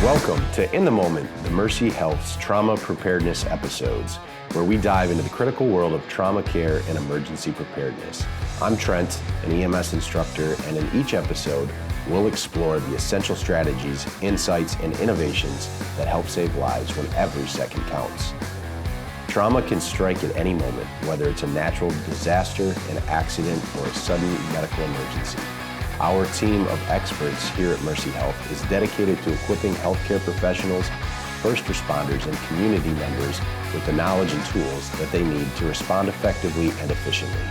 Welcome to In the Moment, the Mercy Health's Trauma Preparedness episodes, where we dive into the critical world of trauma care and emergency preparedness. I'm Trent, an EMS instructor, and in each episode, we'll explore the essential strategies, insights, and innovations that help save lives when every second counts. Trauma can strike at any moment, whether it's a natural disaster, an accident, or a sudden medical emergency. Our team of experts here at Mercy Health is dedicated to equipping healthcare professionals, first responders, and community members with the knowledge and tools that they need to respond effectively and efficiently.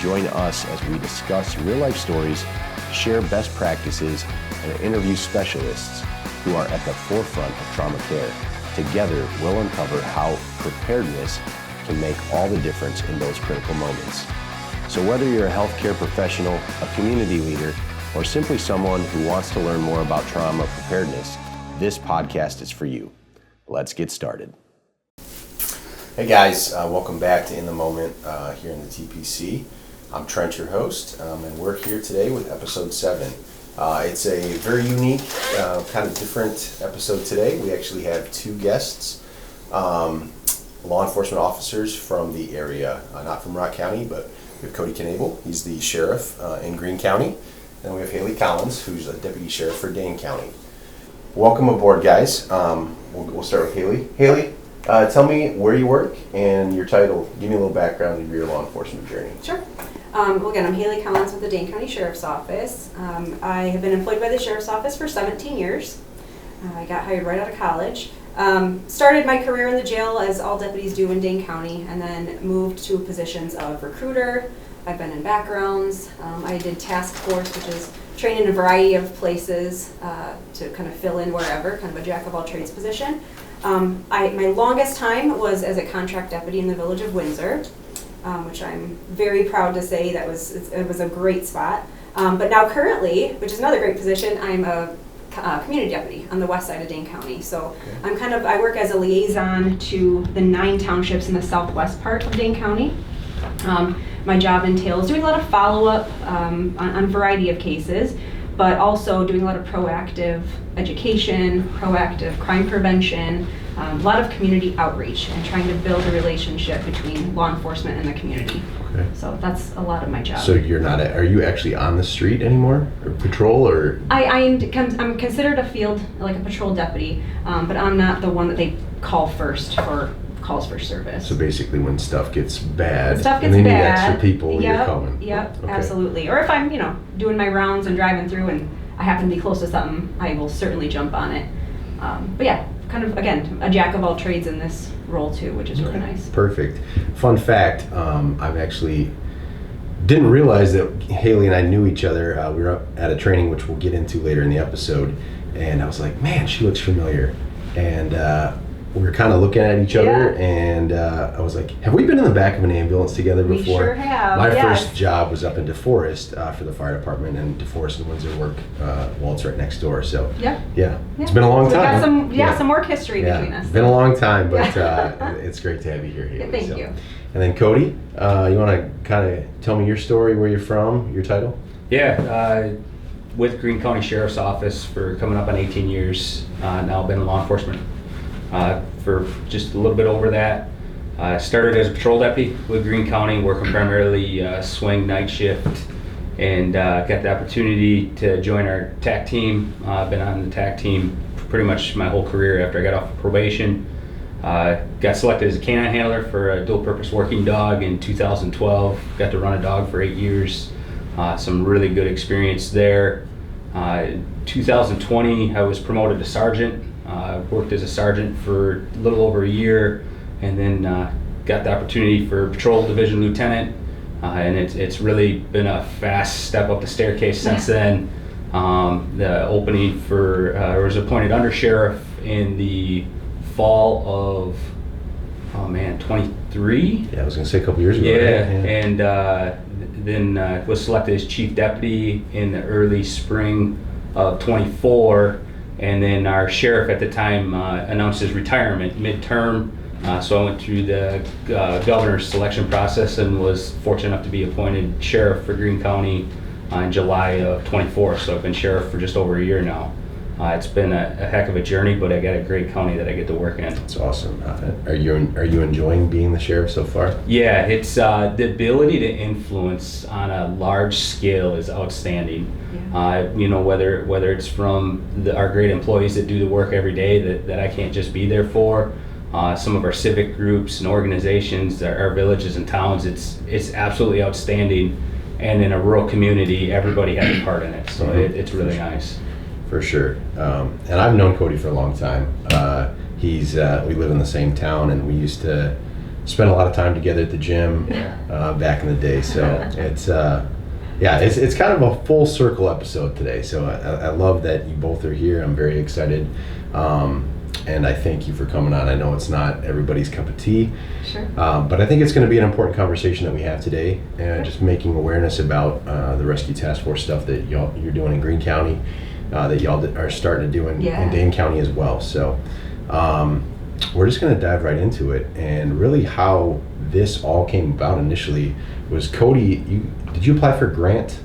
Join us as we discuss real-life stories, share best practices, and interview specialists who are at the forefront of trauma care. Together, we'll uncover how preparedness can make all the difference in those critical moments. So whether you're a healthcare professional, a community leader, or simply someone who wants to learn more about trauma preparedness, this podcast is for you. Let's get started. Hey guys, welcome back to In the Moment here in the TPC. I'm Trent, your host, and we're here today with episode 7. It's a very unique, kind of different episode today. We actually have two guests, law enforcement officers from the area, not from Rock County, but we have Cody Kanable. He's the sheriff in Greene County. And we have Hayley Collins, who's a deputy sheriff for Dane County. Welcome aboard, guys. We'll start with Hayley. Hayley, tell me where you work and your title. Give me a little background of your law enforcement journey. Sure. Well, again, I'm Hayley Collins with the Dane County Sheriff's Office. I have been employed by the Sheriff's Office for 17 years. I got hired right out of college. Started my career in the jail, as all deputies do in Dane County, and then moved to positions of recruiter. I've been in backgrounds. I did task force, which is trained in a variety of places to kind of fill in wherever, kind of a jack of all trades position. My longest time was as a contract deputy in the village of Windsor, which I'm very proud to say it was a great spot. But now currently, which is another great position, I'm a community deputy on the west side of Dane County. So okay. I work as a liaison to the 9 townships in the southwest part of Dane County. My job entails doing a lot of follow-up on a variety of cases, but also doing a lot of proactive education, proactive crime prevention, a lot of community outreach, and trying to build a relationship between law enforcement and the community. Okay. So that's a lot of my job. So you're not, are you actually on the street anymore, or patrol, or? I'm considered a field, like a patrol deputy, but I'm not the one that they call first for calls for service. So basically when stuff gets bad, and they need extra people, you're coming. Yep, okay. Absolutely. Or if I'm, doing my rounds and driving through and I happen to be close to something, I will certainly jump on it. But yeah, kind of, again, a jack of all trades in this role too, which is really nice. Perfect. Fun fact, I've actually didn't realize that Hayley and I knew each other. We were up at a training, which we'll get into later in the episode, and I was like, man, she looks familiar. And we were kind of looking at each other, and I was like, have we been in the back of an ambulance together before? We sure have. My first job was up in DeForest for the fire department, and DeForest and Windsor work, it's right next door. So yeah, it's been a long time. We got some work history between us. It's been a long time, but it's great to have you here, Hayley. Thank you. And then Cody, you want to kind of tell me your story, where you're from, your title? Yeah, with Greene County Sheriff's Office for coming up on 18 years. Now been in law enforcement for just a little bit over that. Started as a patrol deputy with Greene County, working primarily swing night shift, and got the opportunity to join our TAC team. I've been on the TAC team pretty much my whole career after I got off of probation. Got selected as a canine handler for a dual purpose working dog in 2012. Got to run a dog for 8 years. Some really good experience there. 2020, I was promoted to sergeant. Worked as a sergeant for a little over a year, and then got the opportunity for patrol division lieutenant, and it's really been a fast step up the staircase since then. The opening for I was appointed under sheriff in the fall of 23. Yeah, I was gonna say a couple years ago. And then was selected as chief deputy in the early spring of 24. And then our sheriff at the time announced his retirement midterm. So I went through the governor's selection process and was fortunate enough to be appointed sheriff for Greene County in July of 24. So I've been sheriff for just over a year now. It's been a heck of a journey, but I got a great county that I get to work in. That's awesome. Are you enjoying being the sheriff so far? Yeah, it's the ability to influence on a large scale is outstanding. Yeah. Whether it's from our great employees that do the work every day that I can't just be there for, some of our civic groups and organizations, our villages and towns, it's absolutely outstanding. And in a rural community, everybody has a part in it, so it's really nice. For sure. And I've known Cody for a long time. We live in the same town, and we used to spend a lot of time together at the gym back in the day. So it's kind of a full circle episode today. So I love that you both are here. I'm very excited. And I thank you for coming on. I know it's not everybody's cup of tea. Sure. But I think it's going to be an important conversation that we have today. Just making awareness about the Rescue Task Force stuff that you're doing in Greene County. That y'all are starting to do in Dane County as well. So we're just going to dive right into it. And really how this all came about initially was, Cody, did you apply for a grant?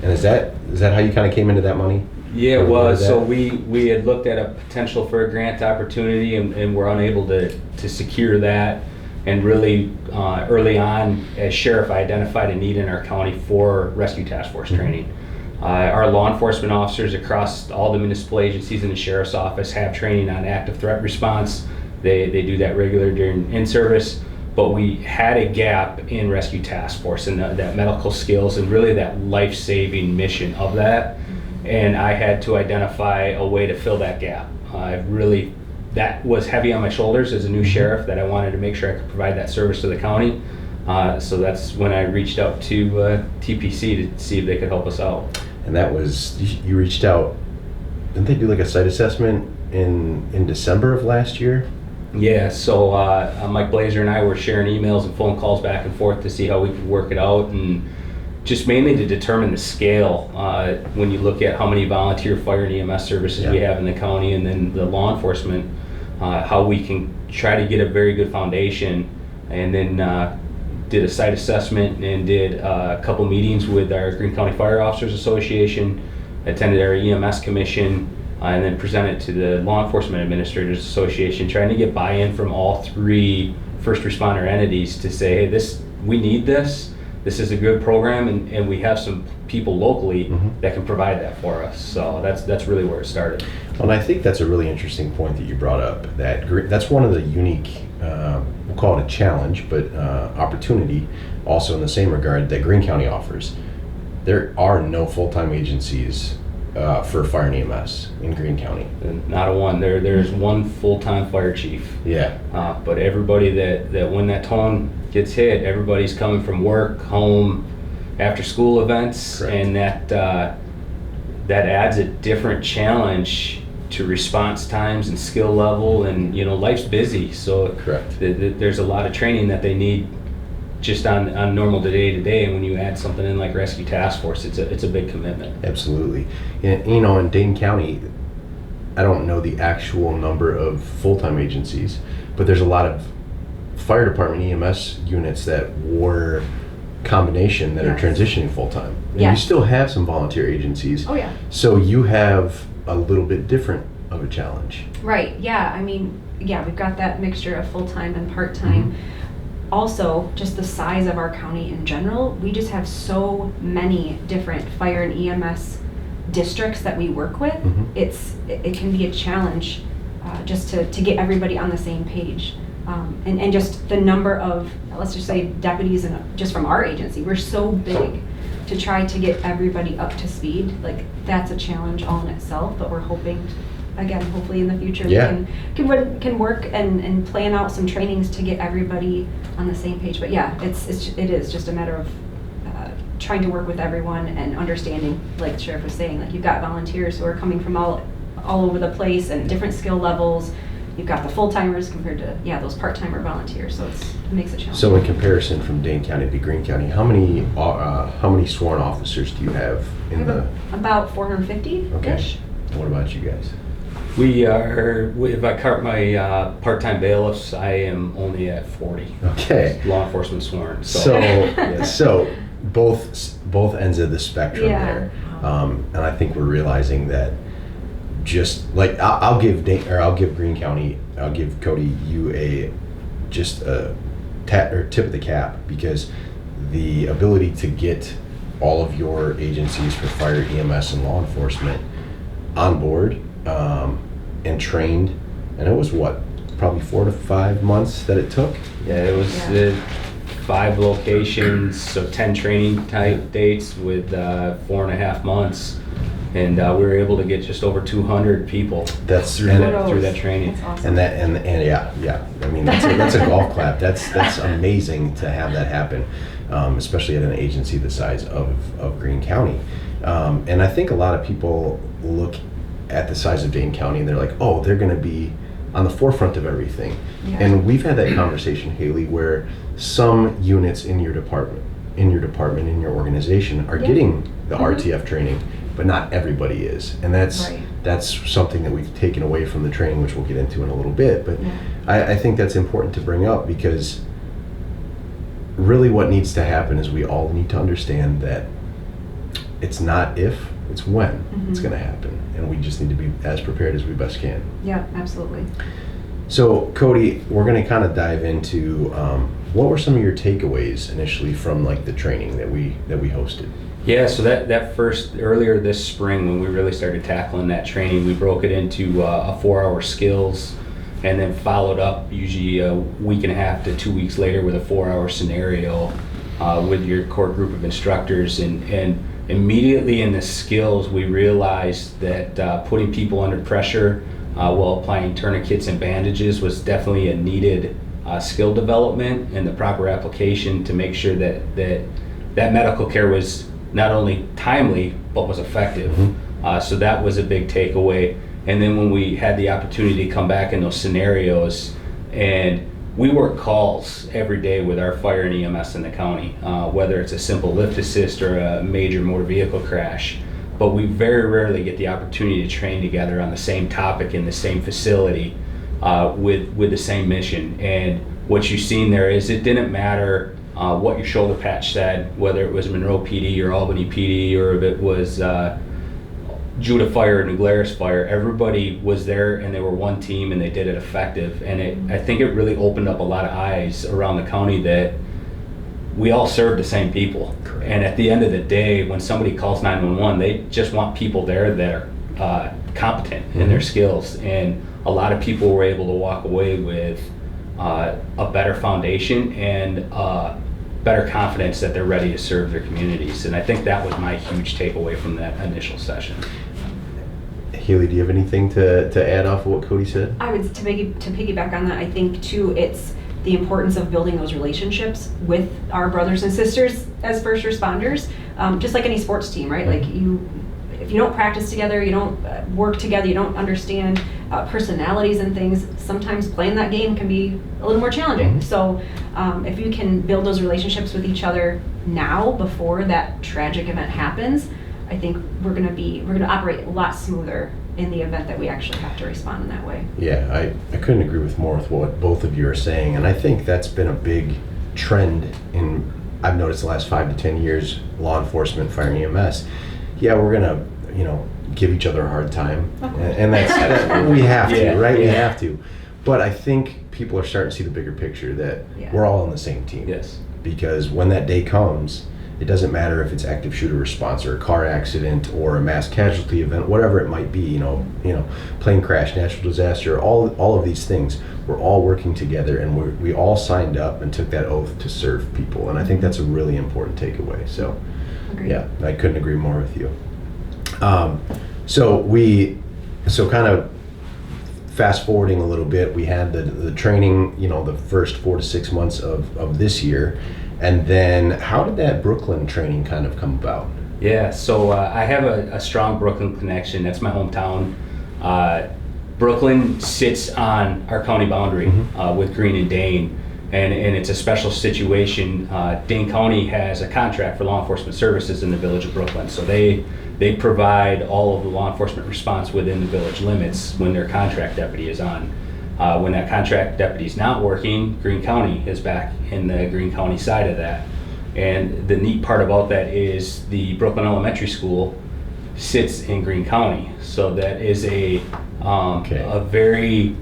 And is that how you kind of came into that money? Yeah, it was. So we had looked at a potential for a grant opportunity and were unable to secure that. And really early on, as sheriff, I identified a need in our county for Rescue Task Force training. Our law enforcement officers across all the municipal agencies in the sheriff's office have training on active threat response. They do that regular during in-service, but we had a gap in Rescue Task Force and that medical skills and really that life-saving mission of that. And I had to identify a way to fill that gap. That was heavy on my shoulders as a new sheriff, that I wanted to make sure I could provide that service to the county. So that's when I reached out to TPC to see if they could help us out. And that was, you reached out, didn't they do like a site assessment in December of last year? Yeah, so Mike Blazer and I were sharing emails and phone calls back and forth to see how we could work it out, and just mainly to determine the scale. When you look at how many volunteer fire and EMS services we have in the county, and then the law enforcement, how we can try to get a very good foundation, and then did a site assessment and did a couple meetings with our Greene County Fire Officers Association, attended our EMS commission, and then presented to the Law Enforcement Administrators Association, trying to get buy-in from all three first responder entities to say, hey, we need this. This is a good program, and we have some people locally that can provide that for us. So that's really where it started. Well, and I think that's a really interesting point that you brought up. That's one of the unique, we'll call it a challenge, but opportunity also in the same regard that Greene County offers. There are no full-time agencies for fire and EMS in Greene County. Not a one. There's one full-time fire chief. Yeah. But everybody that when that tone gets hit, everybody's coming from work, home, after school events. Correct. And that adds a different challenge to response times and skill level, and life's busy, so correct. There's a lot of training that they need just on normal day to day, and when you add something in like Rescue Task Force, it's a big commitment. Absolutely. And, in Dane County, I don't know the actual number of full-time agencies, but there's a lot of fire department EMS units that were combination that are transitioning full-time. And you still have some volunteer agencies. Oh yeah. So you have a little bit different of a challenge. Right, yeah. We've got that mixture of full-time and part-time. Also, just the size of our county in general, we just have so many different fire and EMS districts that we work with. It can be a challenge just to get everybody on the same page. And just the number of, let's just say, deputies just from our agency, we're so big to try to get everybody up to speed. Like, that's a challenge all in itself, but we're hoping, again, hopefully in the future we can work and plan out some trainings to get everybody on the same page. But yeah, it is just a matter of trying to work with everyone and understanding, like the sheriff was saying, like you've got volunteers who are coming from all over the place and different skill levels. You've got the full-timers compared to those part-timer volunteers, so it makes it challenging. So in comparison from Dane County to Greene County, how many sworn officers do you have in the? About 450-ish. Okay. What about you guys? If I count my part-time bailiffs, I am only at 40. Okay. Law enforcement sworn. So both ends of the spectrum there, and I think we're realizing that just like I'll give Greene County, I'll give Cody you a tip of the cap, because the ability to get all of your agencies for fire, EMS, and law enforcement on board and trained, and it was probably 4 to 5 months that it took. Yeah, it was 5 locations, so 10 training type dates with 4.5 months. And we were able to get just over 200 people through that training. That's awesome. And yeah. I mean, that's a golf clap. That's amazing to have that happen, especially at an agency the size of Greene County. And I think a lot of people look at the size of Dane County and they're like, oh, they're going to be on the forefront of everything. Yeah. And we've had that conversation, Hayley, where some units in your department, in your organization are getting the RTF training, but not everybody is. And that's something that we've taken away from the training, which we'll get into in a little bit. But I think that's important to bring up, because really what needs to happen is we all need to understand that it's not if, it's when it's going to happen. And we just need to be as prepared as we best can. Yeah, absolutely. So Cody, we're going to kind of dive into what were some of your takeaways initially from like the training that we hosted? Yeah, so that first, earlier this spring when we really started tackling that training, we broke it into a 4-hour skills, and then followed up usually a week and a half to 2 weeks later with a 4-hour scenario with your core group of instructors. And immediately in the skills, we realized that putting people under pressure while applying tourniquets and bandages was definitely a needed skill development, and the proper application to make sure that medical care was not only timely, but was effective. So that was a big takeaway. And then when we had the opportunity to come back in those scenarios, and we work calls every day with our fire and EMS in the county, whether it's a simple lift assist or a major motor vehicle crash, but we very rarely get the opportunity to train together on the same topic in the same facility with the same mission. And what you've seen there is it didn't matter what your shoulder patch said, whether it was Monroe PD or Albany PD, or if it was Judah Fire or New Glarus Fire, everybody was there and they were one team and they did it effective. And I think it really opened up a lot of eyes around the county that we all serve the same people. Correct. And at the end of the day, when somebody calls 911, they just want people there that are competent in their skills. And a lot of people were able to walk away with a better foundation and better confidence that they're ready to serve their communities. And I think that was my huge takeaway from that initial session. Hayley, do you have anything to add off of what Cody said? I would, to piggyback on that, I think too, it's the importance of building those relationships with our brothers and sisters as first responders, just like any sports team, right? Like if you don't practice together, you don't work together, you don't understand personalities and things, sometimes playing that game can be a little more challenging. So if you can build those relationships with each other now before that tragic event happens, I think we're going to operate a lot smoother in the event that we actually have to respond in that way. Yeah, I couldn't agree with more with what both of you are saying, and I think that's been a big trend I've noticed the last 5 to 10 years, law enforcement, fire and EMS. Yeah, we're gonna, give each other a hard time, and that's we have to, right? We have to. But I think people are starting to see the bigger picture that we're all on the same team. Yes. Because when that day comes, it doesn't matter if it's active shooter response or a car accident or a mass casualty event, whatever it might be, plane crash, natural disaster, all of these things. We're all working together, and we all signed up and took that oath to serve people. And I think that's a really important takeaway. So, Agreed. Yeah, I couldn't agree more with you. So kind of fast forwarding a little bit, we had the training, the first 4 to 6 months of this year. And then how did that Brooklyn training kind of come about? Yeah, so I have a strong Brooklyn connection. That's my hometown. Brooklyn sits on our county boundary with Greene and Dane, and it's a special situation. Dane County has a contract for law enforcement services in the village of Brooklyn, so they provide all of the law enforcement response within the village limits when their contract deputy is on. When that contract deputy is not working, Greene County is back in the Greene County side of that. And the neat part about that is the Brooklyn Elementary School sits in Greene County. So that is a Okay. a very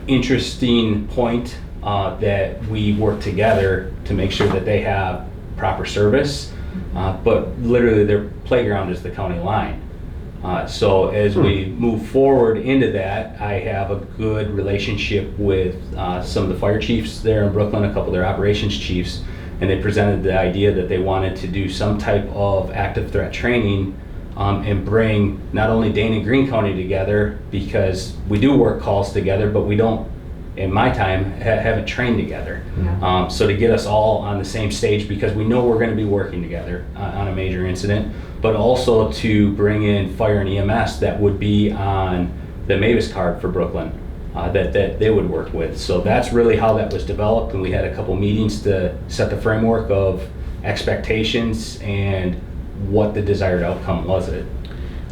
interesting point that we work together to make sure that they have proper service. But literally their playground is the county line. So as we move forward into that, I have a good relationship with some of the fire chiefs there in Brooklyn, a couple of their operations chiefs, and they presented the idea that they wanted to do some type of active threat training and bring not only Dane and Greene County together, because we do work calls together, but we don't, in my time, haven't trained together. Yeah. So to get us all on the same stage, because we know we're going to be working together on a major incident, but also to bring in fire and EMS that would be on the Mavis card for Brooklyn that they would work with. So that's really how that was developed, and we had a couple meetings to set the framework of expectations and what the desired outcome was.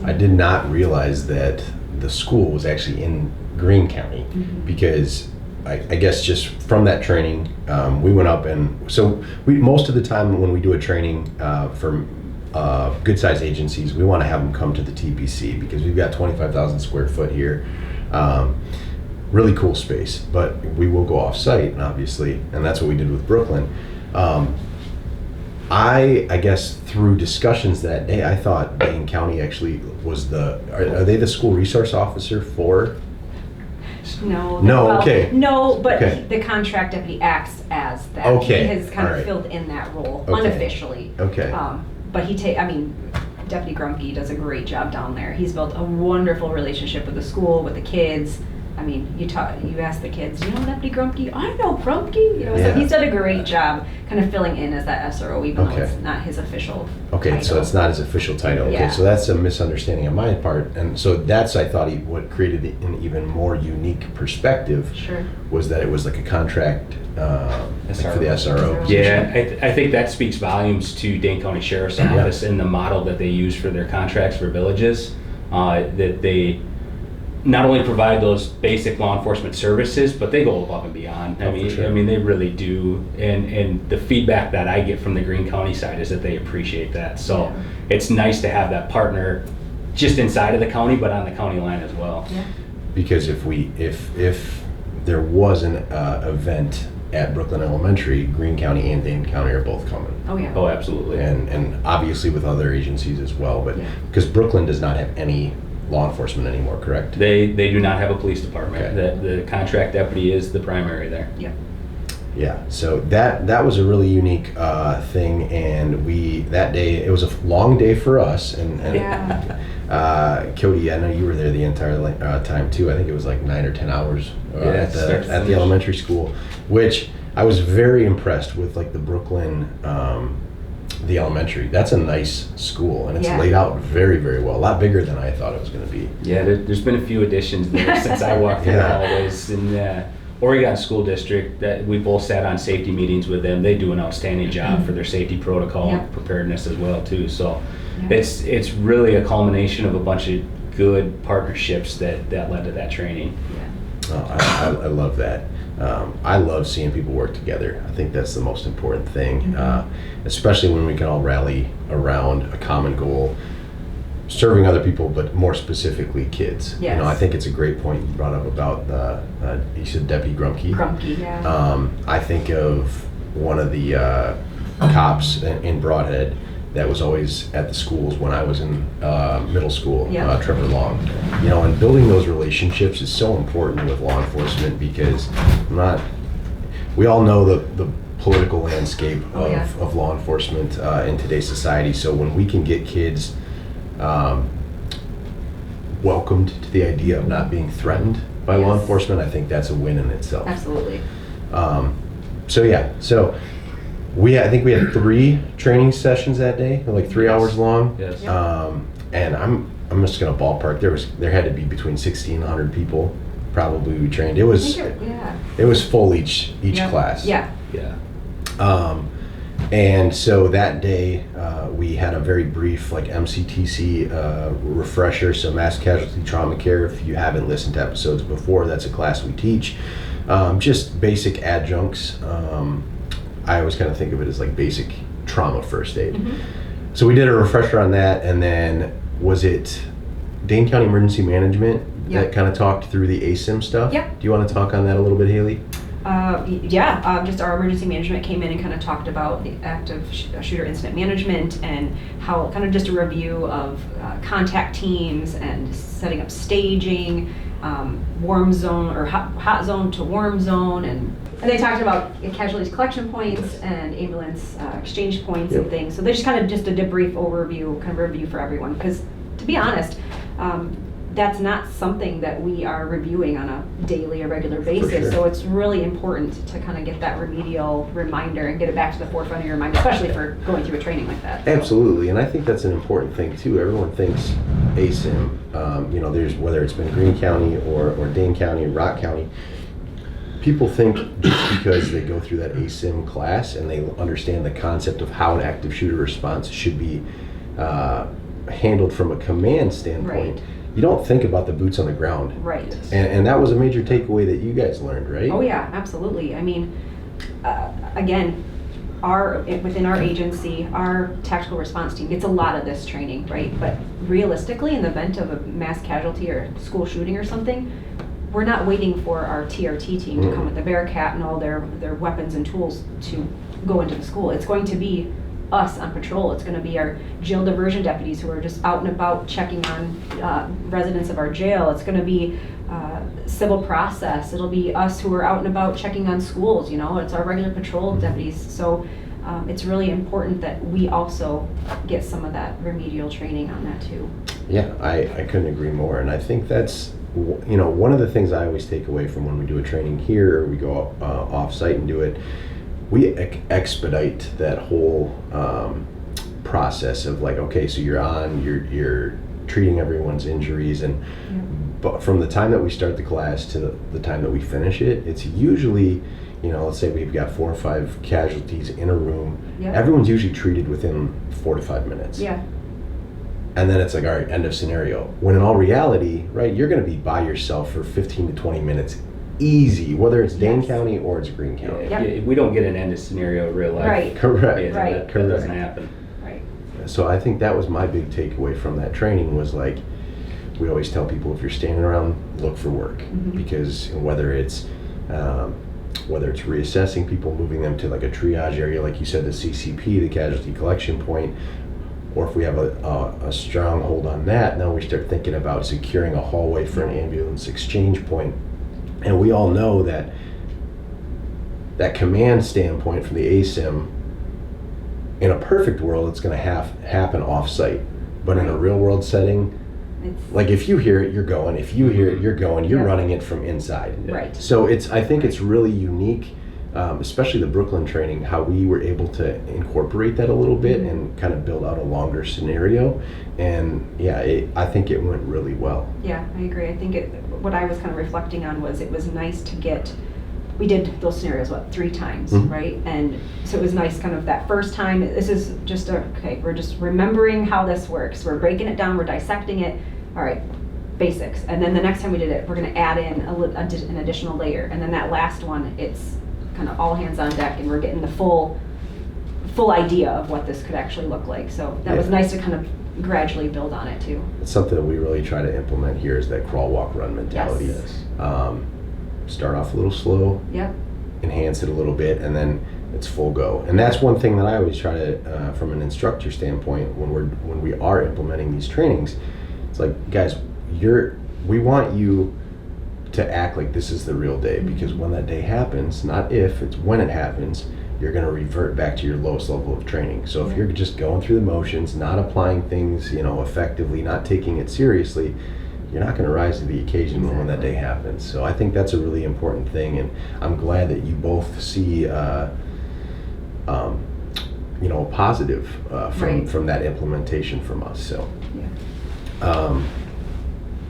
I did not realize that the school was actually in Greene County, because I guess just from that training, we went up, and so most of the time when we do a training for good sized agencies, we want to have them come to the TPC, because we've got 25,000 square foot here. Really cool space, but we will go off site, obviously, and that's what we did with Brooklyn. I guess through discussions that day, I thought Dane County actually was are they the school resource officer for? No. No, well, okay. No, but Okay. the contract deputy acts as that. Okay, He has kind all of right. filled in that role Okay. unofficially. Okay. But Deputy Grumpke does a great job down there. He's built a wonderful relationship with the school, with the kids. I mean, you ask the kids, you know Deputy Grumpke? I know Grumpke. So Yeah. he's done a great job kind of filling in as that SRO, even though Okay. it's not his official Okay, title. so it's not his official title. Okay, Yeah. so that's a misunderstanding on my part, and so that's, I thought, what created an even more unique perspective Sure. was that it was like a contract like for the SRO. SRO. position. Yeah, I think that speaks volumes to Dane County Sheriff's Office and the model that they use for their contracts for villages, that they not only provide those basic law enforcement services, but they go above and beyond. Oh, for sure. I mean, they really do. And the feedback that I get from the Greene County side is that they appreciate that. So Yeah. it's nice to have that partner just inside of the county, but on the county line as well. Yeah. Because if there was an event at Brooklyn Elementary, Greene County and Dane County are both coming. Oh, yeah. Oh, absolutely. And obviously with other agencies as well, but Yeah. because Brooklyn does not have any law enforcement anymore, correct? They do not have a police department. Okay. The contract deputy is the primary there. Yep. Yeah, so that was a really unique thing, and that day, it was a long day for us, and Yeah. Cody, I know you were there the entire time too. I think it was like 9 or 10 hours Yeah, start to at the finish. elementary school, which I was very impressed with, like the Brooklyn, the elementary. That's a nice school, and it's Yeah. laid out very, very well. A lot bigger than I thought it was going to be. Yeah, there's been a few additions there since I walked through the Yeah. hallways. In the Oregon School District, that we both sat on safety meetings with them. They do an outstanding job for their safety protocol Yeah. and preparedness as well too. So Yeah. it's really a culmination of a bunch of good partnerships that led to that training. Yeah. Oh, I love that. I love seeing people work together. I think that's the most important thing, especially when we can all rally around a common goal, serving other people, but more specifically kids. Yes. You know, I think it's a great point you brought up about you said Deputy Grumpke. Grumpke, yeah. I think of one of the cops in Broadhead that was always at the schools when I was in middle school, Yeah. Trevor Long. You know, and building those relationships is so important with law enforcement, because we all know the political landscape Oh, yeah. of law enforcement in today's society. So when we can get kids welcomed to the idea of not being threatened by law Yes. enforcement, I think that's a win in itself. Absolutely. So I think we had 3 training sessions that day, like 3 hours long. Yes. And I'm just gonna ballpark. There had to be between 60 and 100 people probably we trained. It was full each Yeah. class. Yeah. Yeah. And so that day we had a very brief like MCTC refresher, so mass casualty trauma care. If you haven't listened to episodes before, that's a class we teach. Just basic adjuncts. I always kind of think of it as like basic trauma first aid. So we did a refresher on that, and then was it Dane County Emergency Management that kind of talked through the ASIM stuff? Yep. Do you want to talk on that a little bit, Hayley? Just our emergency management came in and kind of talked about the active shooter incident management and how kind of just a review of contact teams and setting up staging, warm zone or hot zone to warm zone, and they talked about casualties collection points and ambulance exchange points and things. So they just kind of just a debrief overview, kind of review for everyone, because to be honest, that's not something that we are reviewing on a daily or regular basis. Sure. So it's really important to kind of get that remedial reminder and get it back to the forefront of your mind, especially for going through a training like that. Absolutely, and I think that's an important thing too. Everyone thinks ASIM, there's, whether it's been Greene County or Dane County or Rock County, people think just because they go through that ASIM class and they understand the concept of how an active shooter response should be handled from a command standpoint, Right. You don't think about the boots on the ground. Right. And that was a major takeaway that you guys learned, right? Oh yeah, absolutely. I mean, again, within our agency, our tactical response team gets a lot of this training, right? But realistically, in the event of a mass casualty or school shooting or something, we're not waiting for our TRT team to come with the Bearcat and all their weapons and tools to go into the school. It's going to be us on patrol. It's going to be our jail diversion deputies who are just out and about checking on residents of our jail. It's going to be civil process. It'll be us who are out and about checking on schools. It's our regular patrol deputies. So it's really important that we also get some of that remedial training on that too. Yeah, I couldn't agree more. And I think that's, one of the things I always take away from when we do a training here, or we go off-site and do it, we expedite that whole process of like, okay, so you're treating everyone's injuries, and but from the time that we start the class to the time that we finish it, it's usually, let's say we've got 4 or 5 casualties in a room. Yep. Everyone's usually treated within 4 to 5 minutes. Yeah. And then it's like, all right, end of scenario. When in all reality, right, you're going to be by yourself for 15 to 20 minutes easy, whether it's Dane County or it's Greene County. Yep. We don't get an end of scenario in real life. Right. Correct. Yeah, Right. That doesn't happen. Right. So I think that was my big takeaway from that training was like, we always tell people if you're standing around, look for work. Because whether it's reassessing people, moving them to like a triage area, like you said, the CCP, the casualty collection point, or if we have a strong hold on that, now we start thinking about securing a hallway for an ambulance exchange point. And we all know that command standpoint from the ASIM, in a perfect world, it's going to happen off-site. But in a real-world setting, like if you hear it, you're going. If you hear it, you're going. You're running it from inside. Right. So I think it's really unique, especially the Brooklyn training, how we were able to incorporate that a little bit and kind of build out a longer scenario. And I think it went really well. Yeah, I agree. I think what I was kind of reflecting on was it was nice to we did those scenarios, 3 times, right? And so it was nice kind of that first time, this is just we're just remembering how this works. We're breaking it down, we're dissecting it. All right, basics. And then the next time we did it, we're gonna add in an additional layer. And then that last one, it's kind of all hands on deck and we're getting the full idea of what this could actually look like. So that was nice to kind of gradually build on it too. It's something that we really try to implement here is that crawl, walk, run mentality. Yes. Start off a little slow, Yep. enhance it a little bit, and then it's full go. And that's one thing that I always try to, from an instructor standpoint, when we are implementing these trainings, it's like, guys, we want you to act like this is the real day, because when that day happens, not if, it's when it happens, you're going to revert back to your lowest level of training. So if you're just going through the motions, not applying things, effectively, not taking it seriously, you're not going to rise to the occasion when that day happens. So I think that's a really important thing, and I'm glad that you both see, a positive from that implementation from us. So,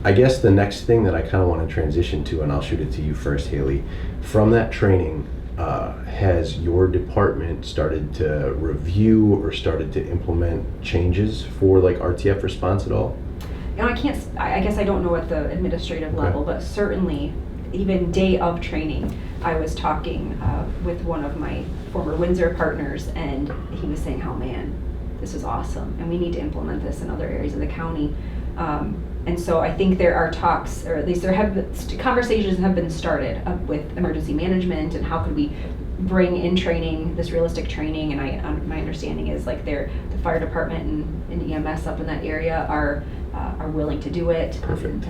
I guess the next thing that I kind of want to transition to, and I'll shoot it to you first, Hayley, from that training, has your department started to review or started to implement changes for like RTF response at all? I guess I don't know at the administrative level, but certainly even day of training, I was talking with one of my former Windsor partners, and he was saying how, man, this is awesome, and we need to implement this in other areas of the county. And so I think there are talks, or at least there have been, conversations have been started with emergency management and how could we bring in training, this realistic training. And my understanding is like the fire department and EMS up in that area are willing to do it. Perfect.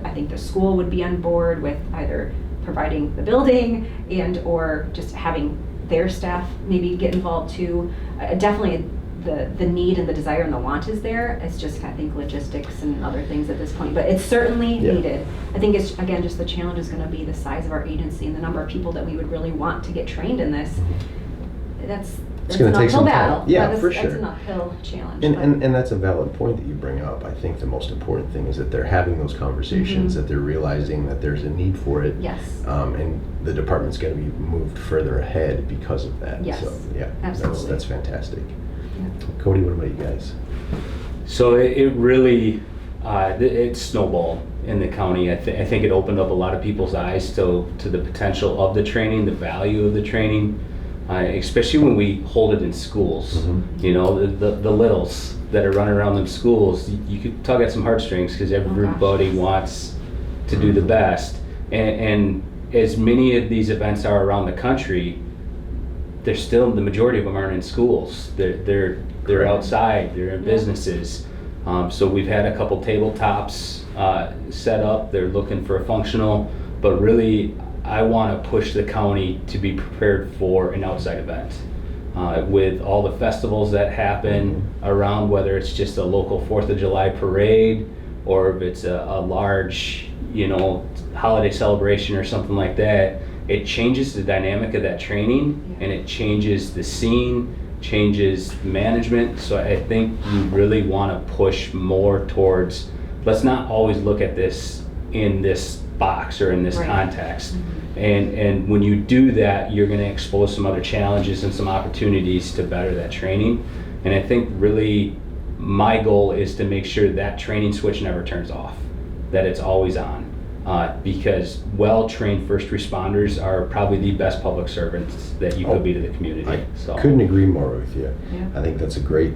I think the school would be on board with either providing the building and or just having their staff maybe get involved too. Definitely the need and the desire and the want is there. It's just, I think, logistics and other things at this point, but it's certainly needed. I think it's, again, just the challenge is going to be the size of our agency and the number of people that we would really want to get trained in this. That's going to take some battle. time. Yeah, for That's sure. an uphill challenge. And that's a valid point that you bring up. I think the most important thing is that they're having those conversations, that they're realizing that there's a need for it. Yes. And the department's going to be moved further ahead because of that. Yes. So, yeah, Absolutely. that's fantastic. Yeah. Cody, what about you guys? So it really, it snowballed in the county. I think it opened up a lot of people's eyes to the potential of the training, the value of the training, especially when we hold it in schools. You know, the littles that are running around in schools, you could tug at some heartstrings because everybody wants to do the best. And as many of these events are around the country, they're still, the majority of them aren't in schools. They're outside, they're in businesses. So we've had a couple tabletops set up. They're looking for a functional, but really I want to push the county to be prepared for an outside event. With all the festivals that happen around, whether it's just a local 4th of July parade or if it's a large, holiday celebration or something like that, it changes the dynamic of that training and it changes the scene, changes management. So I think you really want to push more towards, let's not always look at this in this box or in this context. And when you do that, you're going to expose some other challenges and some opportunities to better that training. And I think really my goal is to make sure that training switch never turns off, that it's always on. Because well-trained first responders are probably the best public servants that you could be to the community. I couldn't agree more with you. Yeah. I think that's a great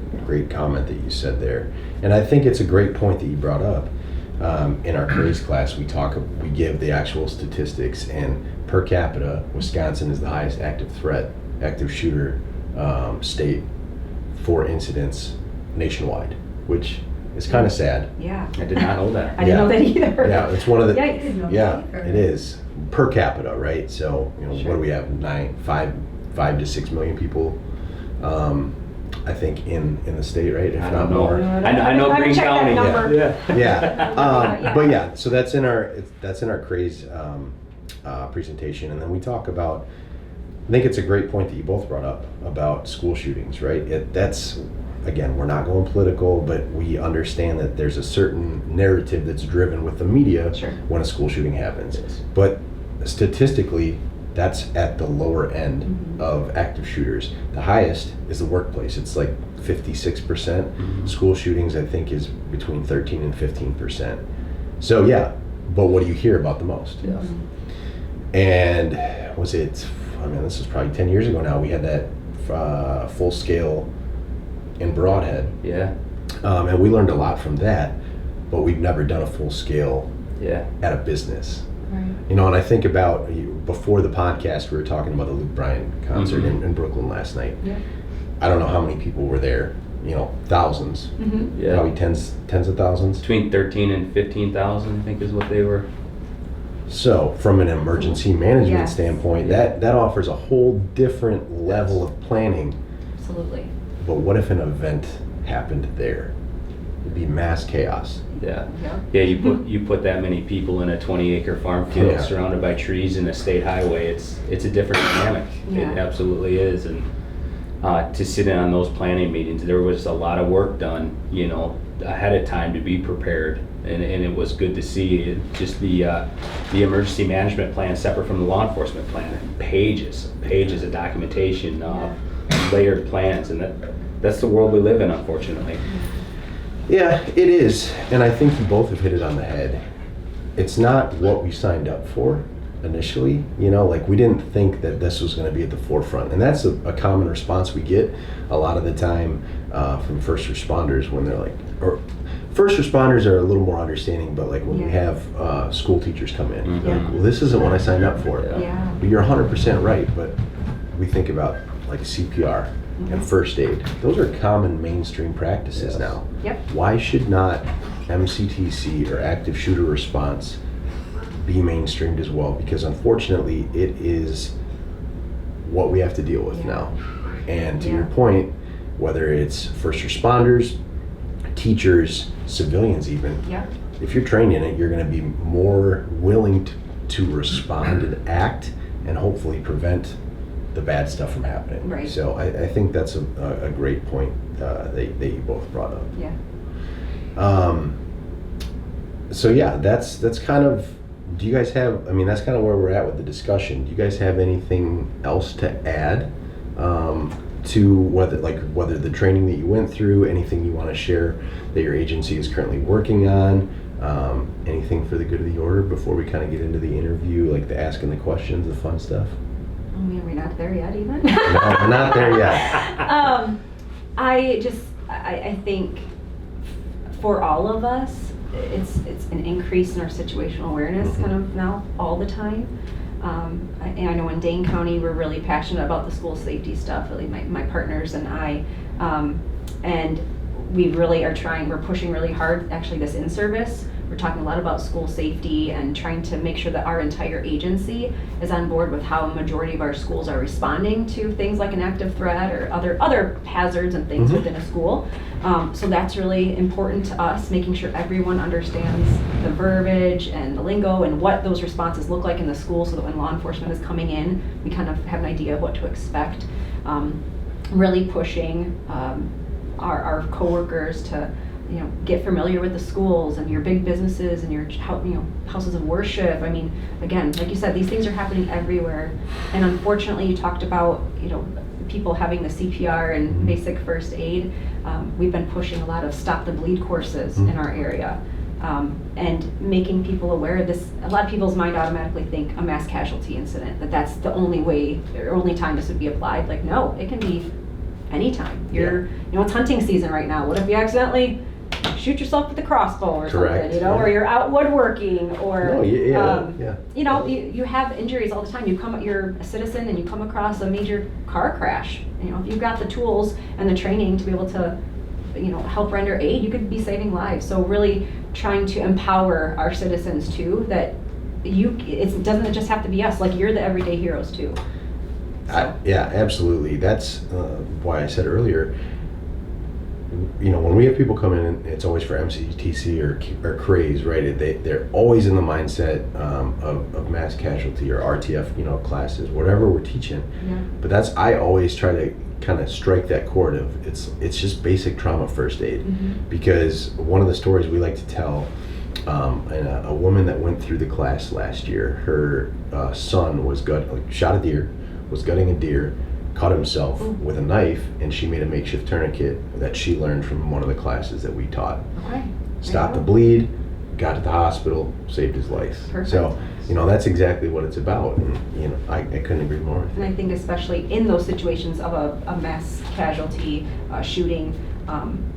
comment that you said there. And I think it's a great point that you brought up. In our careers class, we give the actual statistics, and per capita, Wisconsin is the highest active shooter state for incidents nationwide, which is kind of sad. Yeah. I did not know that. I didn't know that either. Yeah, it's one of the. Yeah, you didn't know that either. It is per capita, right? So what do we have? 5 to 6 million people. I think in the state, right? If I not don't know. more. I know Green County. Yeah. But so that's in our craze presentation, and then we talk about. I think it's a great point that you both brought up about school shootings, right? That's, again, we're not going political, but we understand that there's a certain narrative that's driven with the media when a school shooting happens. Yes. But statistically, that's at the lower end of active shooters. The highest is the workplace. It's like 56%. School shootings, I think, is between 13 and 15%. So yeah, but what do you hear about the most? Yeah. And this is probably 10 years ago now, we had that full scale in Broadhead. Yeah. And we learned a lot from that, but we've never done a full scale at a business. Right. And I think about, before the podcast, we were talking about the Luke Bryan concert in Brooklyn last night. Yeah. I don't know how many people were there, thousands, probably tens of thousands. Between 13 and 15,000, I think is what they were. So from an emergency management standpoint, that offers a whole different level of planning. Absolutely. But what if an event happened there? It'd be mass chaos. Yeah. You put that many people in a 20-acre farm field surrounded by trees and a state highway. It's a different dynamic. It absolutely is. And to sit in on those planning meetings, there was a lot of work done, ahead of time to be prepared. And it was good to see just the emergency management plan separate from the law enforcement plan. Pages of documentation, layered plans, and that's the world we live in, unfortunately. Yeah, it is, and I think you both have hit it on the head. It's not what we signed up for, initially. Like we didn't think that this was going to be at the forefront, and that's a common response we get a lot of the time from first responders when they're like, or first responders are a little more understanding, but like when we have school teachers come in, they're like, well, this isn't what I signed up for. But you're 100% right. But we think about like CPR and first aid. Those are common mainstream practices now. Why should not MCTC or active shooter response be mainstreamed as well? Because unfortunately, it is what we have to deal with now. And to your point, whether it's first responders, teachers, civilians even, if you're trained in it, you're going to be more willing to respond and act and hopefully prevent the bad stuff from happening. Right. So I think that's a great point that you both brought up. So yeah, that's kind of, do you guys have, that's kind of where we're at with the discussion. Do you guys have anything else to add to whether the training that you went through, anything you want to share that your agency is currently working on, anything for the good of the order before we kind of get into the interview, like the asking the questions, the fun stuff? Are we not there yet even? No, we're not there yet. I think for all of us, it's an increase in our situational awareness kind of now all the time. And I know in Dane County, we're really passionate about the school safety stuff, really my partners and I. And we really are we're pushing really hard, actually this in-service. We're talking a lot about school safety and trying to make sure that our entire agency is on board with how a majority of our schools are responding to things like an active threat or other hazards and things within a school. So that's really important to us, making sure everyone understands the verbiage and the lingo and what those responses look like in the school, so that when law enforcement is coming in, we kind of have an idea of what to expect. Really pushing our coworkers to get familiar with the schools and your big businesses and your houses of worship. Again, like you said, these things are happening everywhere. And unfortunately, you talked about people having the CPR and basic first aid. We've been pushing a lot of stop the bleed courses in our area, and making people aware of this. A lot of people's mind automatically think a mass casualty incident, that's the only way or only time this would be applied. Like, no, it can be anytime. It's hunting season right now. What if you accidentally shoot yourself with a crossbow or something, or you're out woodworking, or you have injuries all the time. You're a citizen and you come across a major car crash. If you've got the tools and the training to be able to help render aid, you could be saving lives. So really trying to empower our citizens too, that it doesn't just have to be us, like you're the everyday heroes too. Yeah, absolutely. That's why I said earlier, when we have people come in, it's always for MCTC or craze, right? They're always in the mindset of mass casualty or RTF, classes, whatever we're teaching. But I always try to kind of strike that chord of it's just basic trauma first aid. Because one of the stories we like to tell, and a woman that went through the class last year, her son was shot a deer, was gutting a deer, cut himself with a knife, and she made a makeshift tourniquet that she learned from one of the classes that we taught. Stopped the bleed, got to the hospital, saved his life. Perfect. So, that's exactly what it's about, and I couldn't agree more. And I think especially in those situations of a mass casualty shooting,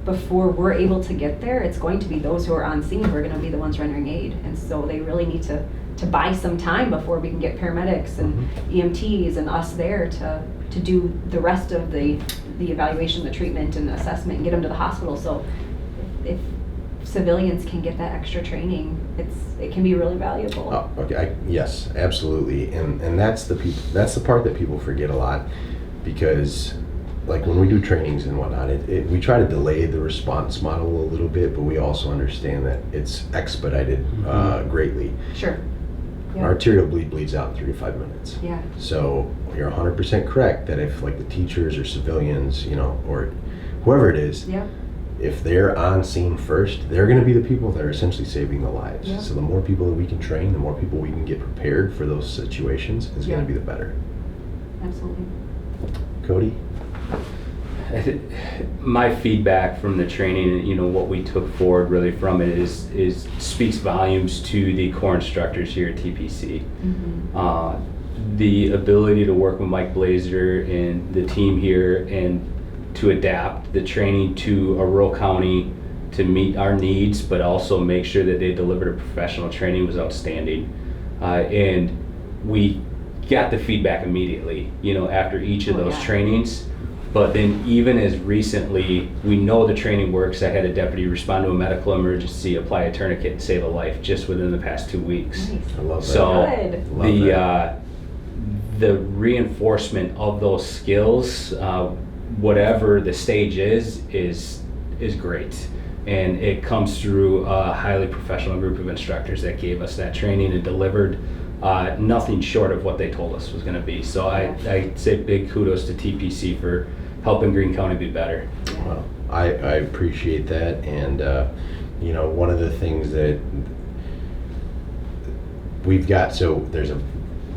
before we're able to get there, it's going to be those who are on scene who are going to be the ones rendering aid, and so they really need to buy some time before we can get paramedics and EMTs and us there to do the rest of the evaluation, the treatment and assessment, and get them to the hospital. So if civilians can get that extra training, it can be really valuable. Oh, okay. Yes, absolutely. And that's the part that people forget a lot, because like when we do trainings and whatnot, we try to delay the response model a little bit, but we also understand that it's expedited greatly. Sure. Yep. Arterial bleed bleeds out in 3 to 5 minutes. Yeah. So you're 100% correct that if like the teachers or civilians, or whoever it is, if they're on scene first, they're going to be the people that are essentially saving the lives. Yeah. So the more people that we can train, the more people we can get prepared for those situations is going to be the better. Absolutely. Cody? my feedback from the training, you know, what we took forward really from it is speaks volumes to the core instructors here at TPC. The ability to work with Mike Blazer and the team here and to adapt the training to a rural county to meet our needs, but also make sure that they delivered a professional training was outstanding. And we got the feedback immediately, you know, after each of those trainings. But then even as recently, we know the training works. I had a deputy respond to a medical emergency, apply a tourniquet, and save a life just within the past 2 weeks. Nice. I love that. So the reinforcement of those skills, whatever the stage is great. And it comes through a highly professional group of instructors that gave us that training and delivered nothing short of what they told us was going to be. So I say big kudos to TPC for helping Greene County be better. Well, I appreciate that, and you know, one of the things that we've got, so there's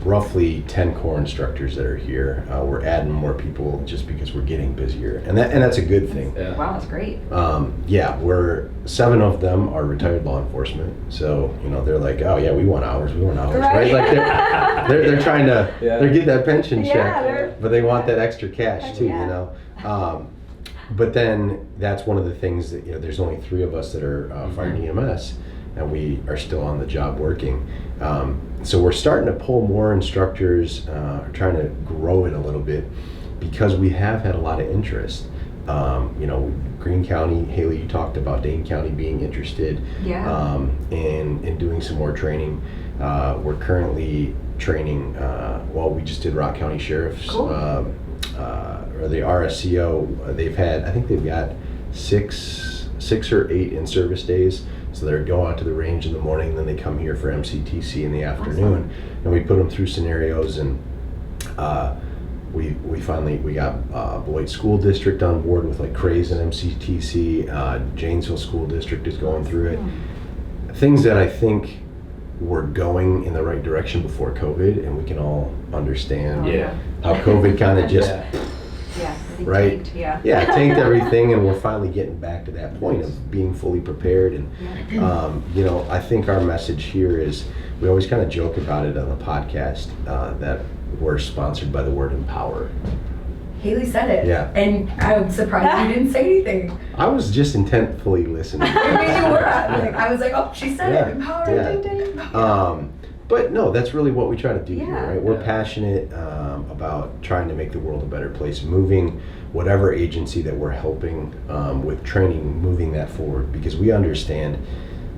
roughly 10 core instructors that are here. We're adding more people just because we're getting busier, and that's a good thing. Yeah. Wow, that's great. We're 7 of them are retired law enforcement, so you know they're like, oh yeah, we want hours, right? Like they're trying to they're getting that pension check, but they want that extra cash too, you know. But then that's one of the things that, you know, there's only 3 of us that are fire and EMS, and we are still on the job working. So we're starting to pull more instructors, trying to grow it a little bit because we have had a lot of interest. You know, Greene County, Hayley, you talked about Dane County being interested in doing some more training. We're currently training, we just did Rock County Sheriff's, or the RSCO. I think they've got 6 or 8 in-service days. So they go out to the range in the morning, and then they come here for MCTC in the afternoon, and we put them through scenarios. And we got Beloit School District on board with like Craze and MCTC. Janesville School District is going through it. Things that I think were going in the right direction before COVID, and we can all understand how COVID kind of just tanked, tanked everything, and we're finally getting back to that point of being fully prepared. And you know, I think our message here is, we always kind of joke about it on the podcast, that we're sponsored by the word empower. Hayley said it. Yeah. And I'm surprised you didn't say anything. I was just intentfully listening. Maybe you were. I was like, oh, she said it. Empower. Ding, ding. But no, that's really what we try to do here, right? We're Yeah. passionate about trying to make the world a better place, moving whatever agency that we're helping with training, moving that forward, because we understand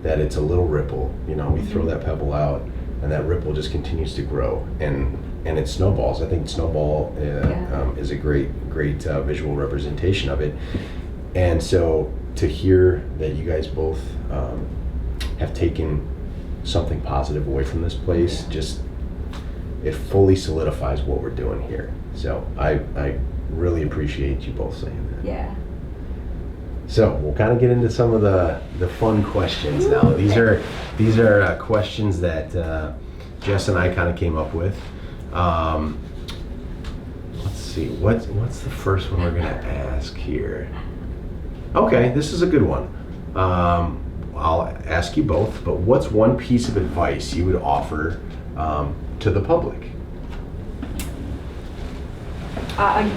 that it's a little ripple. You know, we throw that pebble out, and that ripple just continues to grow, and it snowballs. I think snowball is a great visual representation of it. And so to hear that you guys both have taken something positive away from this place, just it fully solidifies what we're doing here. So I really appreciate you both saying that. Yeah. So we'll kind of get into some of the fun questions now. These are questions that Jess and I kind of came up with. Let's see, what's the first one we're gonna ask here? Okay, this is a good one. I'll ask you both, but what's one piece of advice you would offer to the public? I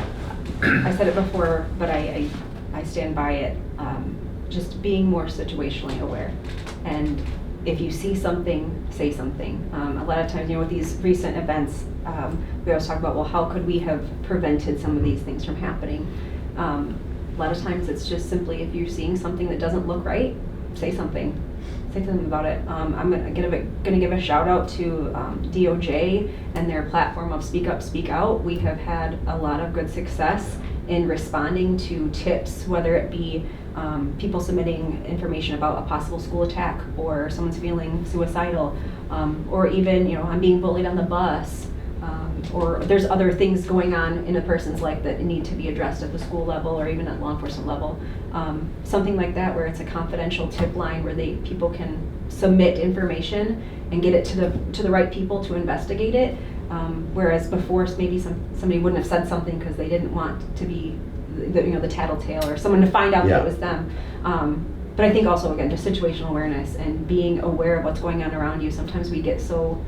said it before, but I stand by it. Just being more situationally aware, and if you see something, say something. A lot of times, you know, with these recent events, we always talk about, well, how could we have prevented some of these things from happening? A lot of times it's just simply, if you're seeing something that doesn't look right, say something. Say something about it. I'm gonna give a shout out to DOJ and their platform of Speak Up, Speak Out. We have had a lot of good success in responding to tips, whether it be people submitting information about a possible school attack, or someone's feeling suicidal, or even, you know, I'm being bullied on the bus, or there's other things going on in a person's life that need to be addressed at the school level or even at law enforcement level. Something like that, where it's a confidential tip line where people can submit information and get it to the right people to investigate it. Whereas before, maybe somebody wouldn't have said something because they didn't want to be the tattletale or someone to find out that Yeah. it was them. But I think also, again, just situational awareness and being aware of what's going on around you. Sometimes we get so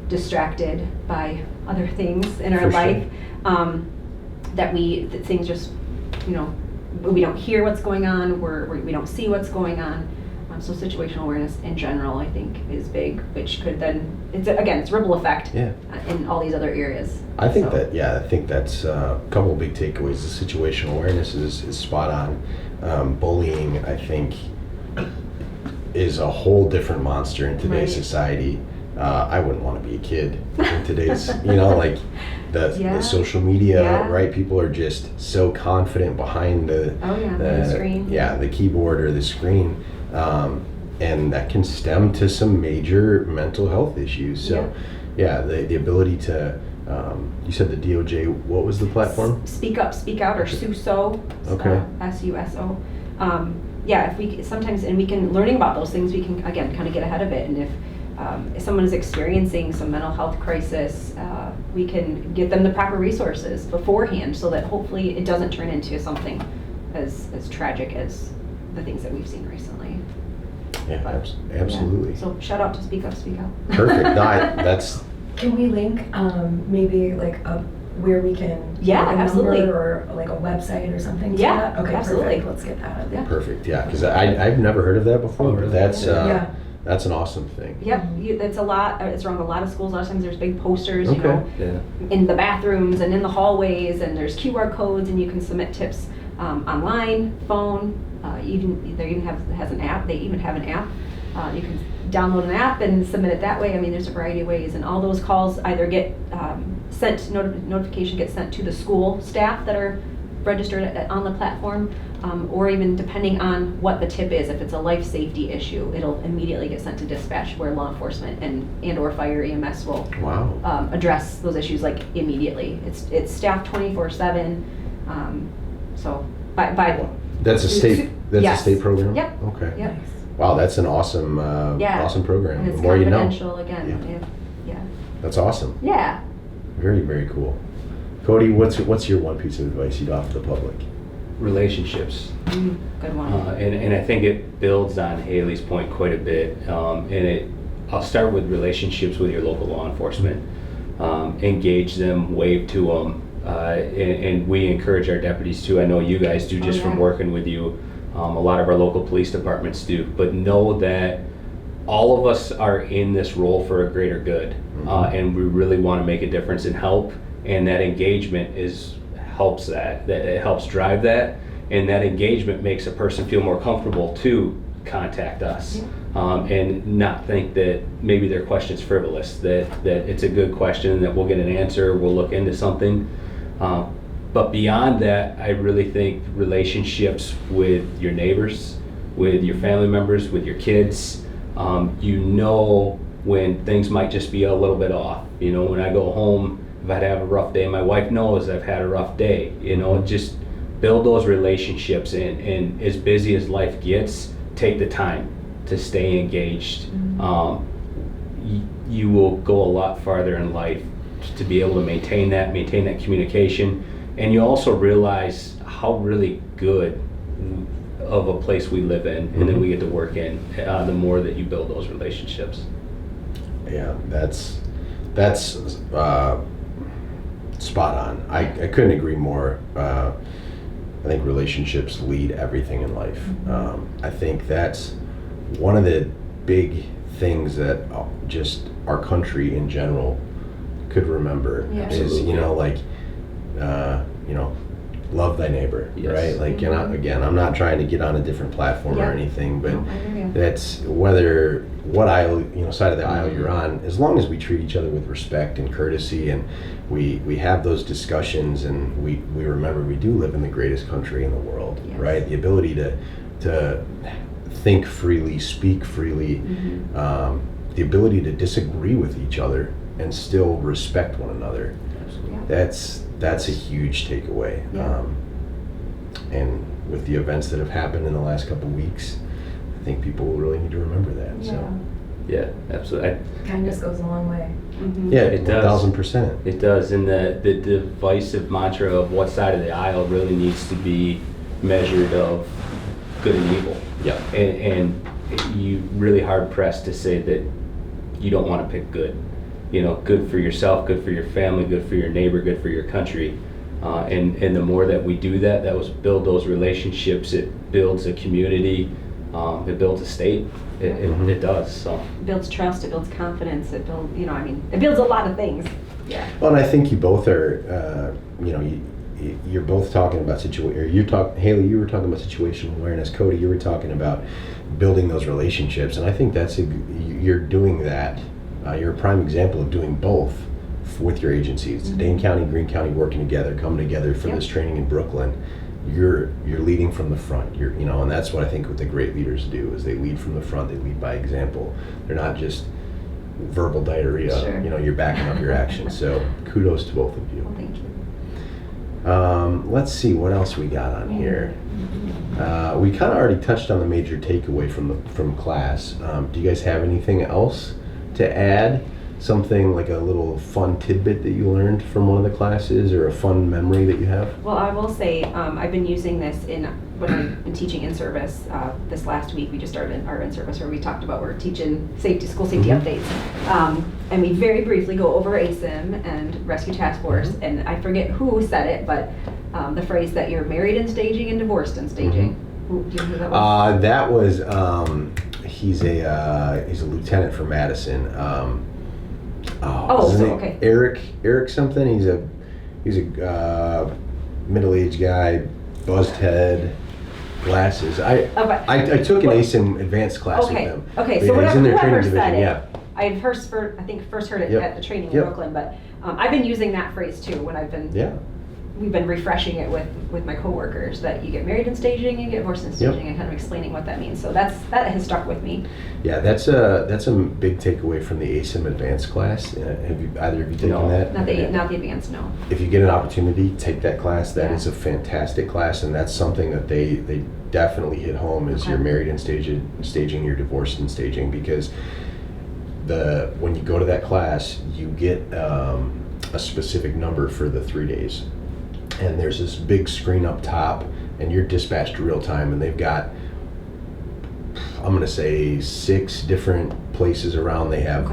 distracted by other things in our For sure. life that things just, we don't hear what's going on, we don't see what's going on. So situational awareness in general, I think, is big, which could then, it's ripple effect in all these other areas. I think that's a couple of big takeaways. The situational awareness is spot on. Bullying, I think, is a whole different monster in today's society. I wouldn't want to be a kid in today's, the social media, right? People are just so confident behind the screen. The keyboard or the screen. And that can stem to some major mental health issues. So, the ability to, you said the DOJ, what was the platform? Speak Up, Speak Out, or SUSO. Okay. SUSO. If we sometimes, and we can, learning about those things, we can, again, kind of get ahead of it. And if someone is experiencing some mental health crisis, we can get them the proper resources beforehand so that hopefully it doesn't turn into something as tragic as the things that we've seen recently. Yeah, absolutely. Yeah. So shout out to Speak Up, Speak Out. Perfect. That's. Can we link maybe like where we can absolutely, number or like a website or something? Yeah, to that? Okay, absolutely. Perfect. Let's get that out there. Perfect. Yeah, because I've never heard of that before, but that's that's an awesome thing. Yep, it's a lot. It's around a lot of schools. A lot of times there's big posters, Okay. in the bathrooms and in the hallways, and there's QR codes, and you can submit tips online, phone. They even have an app. They even have an app. You can download an app and submit it that way. I mean, there's a variety of ways, and all those calls either get sent. Notification gets sent to the school staff that are registered on the platform, or even depending on what the tip is. If it's a life safety issue, it'll immediately get sent to dispatch, where law enforcement and or fire EMS will address those issues like immediately. It's staffed 24/7. So by that's a state. That's yes. a state program. Yep. Okay. Yep. Wow, that's an awesome, awesome program. And it's the more you know. confidential again. Yeah. That's awesome. Yeah. Very, very cool. Cody, what's your one piece of advice you'd offer the public? Relationships. Good one. And I think it builds on Hayley's point quite a bit. I'll start with relationships with your local law enforcement. Engage them, wave to them, and we encourage our deputies too. I know you guys do just from working with you. A lot of our local police departments do. But know that all of us are in this role for a greater good, and we really want to make a difference and help. And that engagement helps that it helps drive that, and that engagement makes a person feel more comfortable to contact us, and not think that maybe their question's frivolous, that it's a good question, that we'll get an answer, we'll look into something. But beyond that, I really think relationships with your neighbors, with your family members, with your kids, when things might just be a little bit off. When I go home, if I have a rough day, my wife knows I've had a rough day. Just build those relationships, and as busy as life gets, take the time to stay engaged. You will go a lot farther in life to be able to maintain that communication. And you also realize how really good of a place we live in and that we get to work in, the more that you build those relationships. Yeah, that's spot on. I couldn't agree more. I think relationships lead everything in life. I think that's one of the big things that just our country in general could remember is, love thy neighbor, right? Like, and I'm not trying to get on a different platform or anything, but that's what aisle, side of the aisle you're on, as long as we treat each other with respect and courtesy, and we have those discussions, and we remember we do live in the greatest country in the world, right? The ability to think freely, speak freely, the ability to disagree with each other and still respect one another. That's a huge takeaway. And with the events that have happened in the last couple of weeks, I think people will really need to remember that. So Yeah, absolutely. Kindness goes a long way. Mhm. Yeah, It does. 1,000%. It does, and the divisive mantra of what side of the aisle really needs to be measured of good and evil. Yeah. And you really hard pressed to say that you don't want to pick good. You know, good for yourself, good for your family, good for your neighbor, good for your country. And the more that we do that, build those relationships. It builds a community. It builds a state. It does. So. It builds trust, it builds confidence, it builds, it builds a lot of things. Yeah. Well, and I think you both are, you're both talking about Hayley, you were talking about situational awareness. Cody, you were talking about building those relationships. And I think you're doing that. You're a prime example of doing both with your agencies. Mm-hmm. Dane County, Greene County working together, coming together for this training in Brooklyn. You're leading from the front. And that's what I think what the great leaders do is they lead from the front. They lead by example. They're not just verbal diarrhea. Sure. You're backing up your actions. So kudos to both of you. Well, thank you. Let's see what else we got on here. We kind of already touched on the major takeaway from class. Do you guys have anything else to add? Something like a little fun tidbit that you learned from one of the classes, or a fun memory that you have? Well, I will say I've been using this when I've been teaching in-service. This last week we just started our in-service where we talked about we're teaching school safety updates. And we very briefly go over ASIM and Rescue Task Force, and I forget who said it, but the phrase that you're married in staging and divorced in staging. Do you know who that was? That was, he's a lieutenant for Madison. Okay. Eric something. He's a middle-aged guy, buzzed head, glasses. I took an ASIM advanced class with him. Okay, But so he's in their whoever training said division. it, I had first heard it Yep. at the training in Yep. Brooklyn, but I've been using that phrase too when we've been refreshing it with my coworkers, that you get married in staging, you get divorced in staging, and kind of explaining what that means. So that has stuck with me. Yeah, that's a big takeaway from the ASIM advanced class. Have either of you taken that? Not the advanced, no. If you get an opportunity, take that class. That Yeah. is a fantastic class, and that's something that they definitely hit home is you're married in staging, you're divorced in staging, because when you go to that class, you get a specific number for the 3 days. And there's this big screen up top, and you're dispatched real time, and they've got, I'm going to say, 6 different places around. They have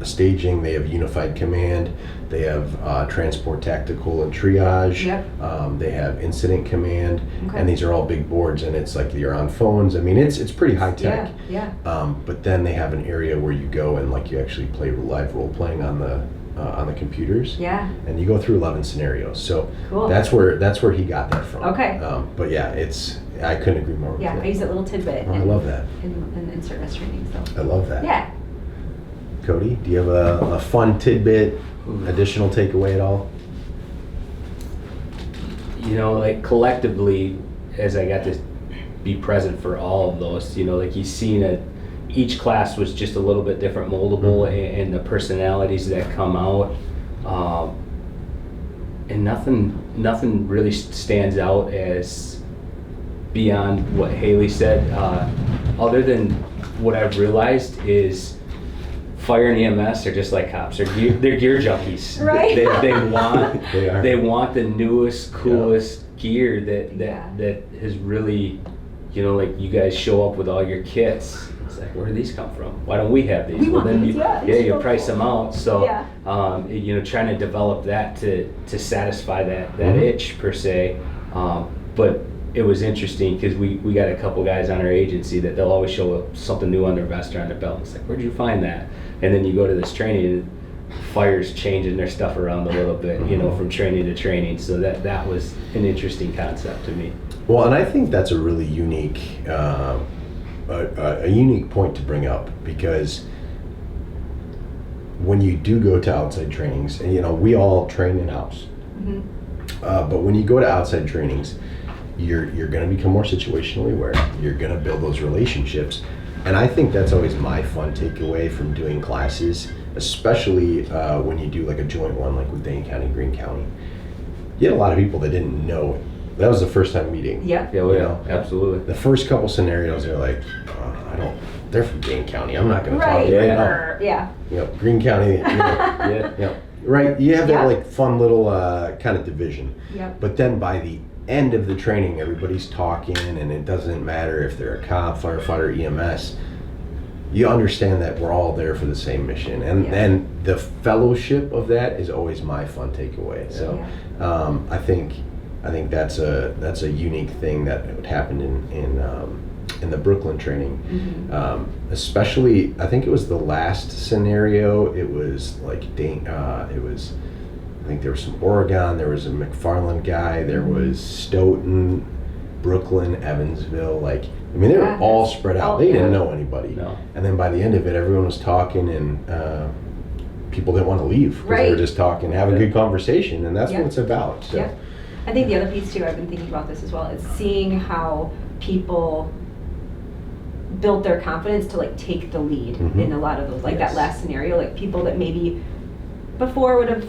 staging, they have unified command, they have transport tactical and triage, they have incident command, and these are all big boards, and it's like you're on phones. I mean, it's pretty high tech. Yeah. But then they have an area where you go and you actually play live role playing on the computers. Yeah. And you go through 11 scenarios. So cool. that's where he got that from. Okay. But yeah, I couldn't agree more with Yeah, that. I use that little tidbit. I love that. In service training, so. I love that. Yeah. Cody, do you have a fun tidbit, additional takeaway at all? Collectively, as I got to be present for all of those, you've seen each class was just a little bit different, moldable, and the personalities that come out, and nothing really stands out as beyond what Hayley said, other than what I've realized is fire and EMS are just like cops. They're gear junkies. Right. They want the newest, coolest gear that has really, you guys show up with all your kits. It's like, where do these come from? Why don't we have these? We want these, you price them out. So, Yeah. trying to develop that to satisfy that itch per se. But it was interesting because we got a couple guys on our agency that they'll always show up something new on their vest or on their belt. It's like, where'd you find that? And then you go to this training and fire's changing their stuff around a little bit, from training to training. So that was an interesting concept to me. Well, and I think that's a really unique a unique point to bring up, because when you do go to outside trainings, and we all train in-house, but when you go to outside trainings, you're going to become more situationally aware. You're going to build those relationships, and I think that's always my fun takeaway from doing classes, especially when you do like a joint one, like with Dane County, Greene County. You had a lot of people that didn't know. That was the first time meeting. Yeah. Yeah, absolutely. The first couple scenarios, they're like, they're from Dane County. I'm not going to talk Right. right Or, yeah. You know, Greene County. Yeah. Right. You have that Yeah. like fun little kind of division. Yep. But then by the end of the training, everybody's talking, and it doesn't matter if they're a cop, firefighter, EMS. You understand that we're all there for the same mission, and then the fellowship of that is always my fun takeaway. So I think that's a unique thing that would happen in the Brooklyn training. Especially, I think it was the last scenario. It was like I think there was some Oregon, there was a McFarland guy, there was Stoughton, Brooklyn, Evansville. Like, I mean, they were all spread out. They didn't know anybody. No. And then by the end of it, everyone was talking, and people didn't want to leave because they were just talking, having a good conversation, and that's what it's about. So. Yeah. I think the other piece too, I've been thinking about this as well, is seeing how people built their confidence to like take the lead in a lot of those, like that last scenario, like people that maybe before would have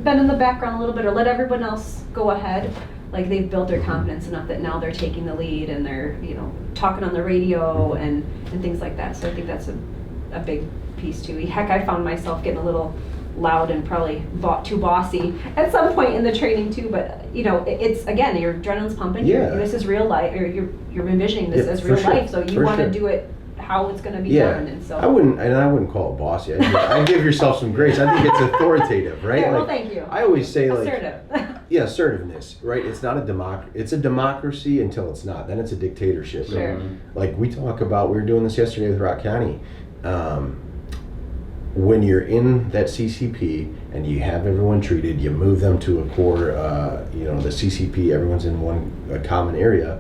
been in the background a little bit or let everyone else go ahead. Like they've built their confidence enough that now they're taking the lead and they're, you know, talking on the radio and things like that. So I think that's a big piece too. Heck, I found myself getting a little loud and probably too bossy at some point in the training too. But you know, it's again, your adrenaline's pumping. This is real life, or you're envisioning this as real life. So you want to do it how it's going to be done. And so I wouldn't call it bossy. I'd give yourself some grace. I think it's authoritative, right? Yeah, well, like, thank you. I always say assertive. Assertiveness, right? It's not a it's a democracy until it's not. Then it's a dictatorship. Sure. Like we were doing this yesterday with Rock County. When you're in that CCP and you have everyone treated, you move them to a core, the CCP, everyone's in a common area,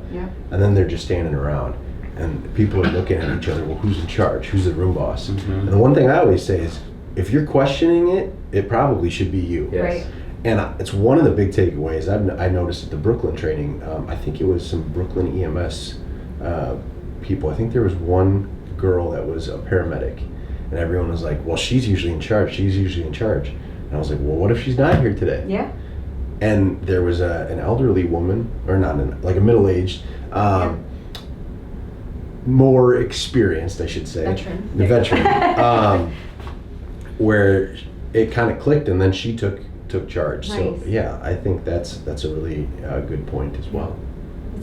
and then they're just standing around. And people are looking at each other, well, who's in charge? Who's the room boss? And the one thing I always say is, if you're questioning it, it probably should be you. Yes. Right. And it's one of the big takeaways I noticed at the Brooklyn training. I think it was some Brooklyn EMS people. I think there was one girl that was a paramedic. And everyone was like, well, she's usually in charge. And I was like, well, what if she's not here today? Yeah. And there was an elderly woman, or like a middle-aged, more experienced, I should say. The veteran. Where it kind of clicked, and then she took charge. Nice. So yeah, I think that's a really good point as well.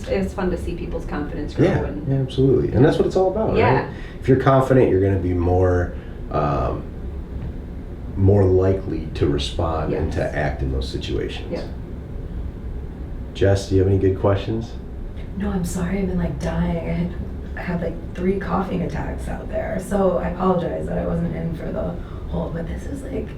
It's fun to see people's confidence grow. Yeah, absolutely. And that's what it's all about, right? If you're confident, you're going to be more likely to respond and to act in those situations. Yeah. Jess, do you have any good questions? No, I'm sorry. I've been like dying. I had like 3 coughing attacks out there. So I apologize that I wasn't in for the whole, but this is like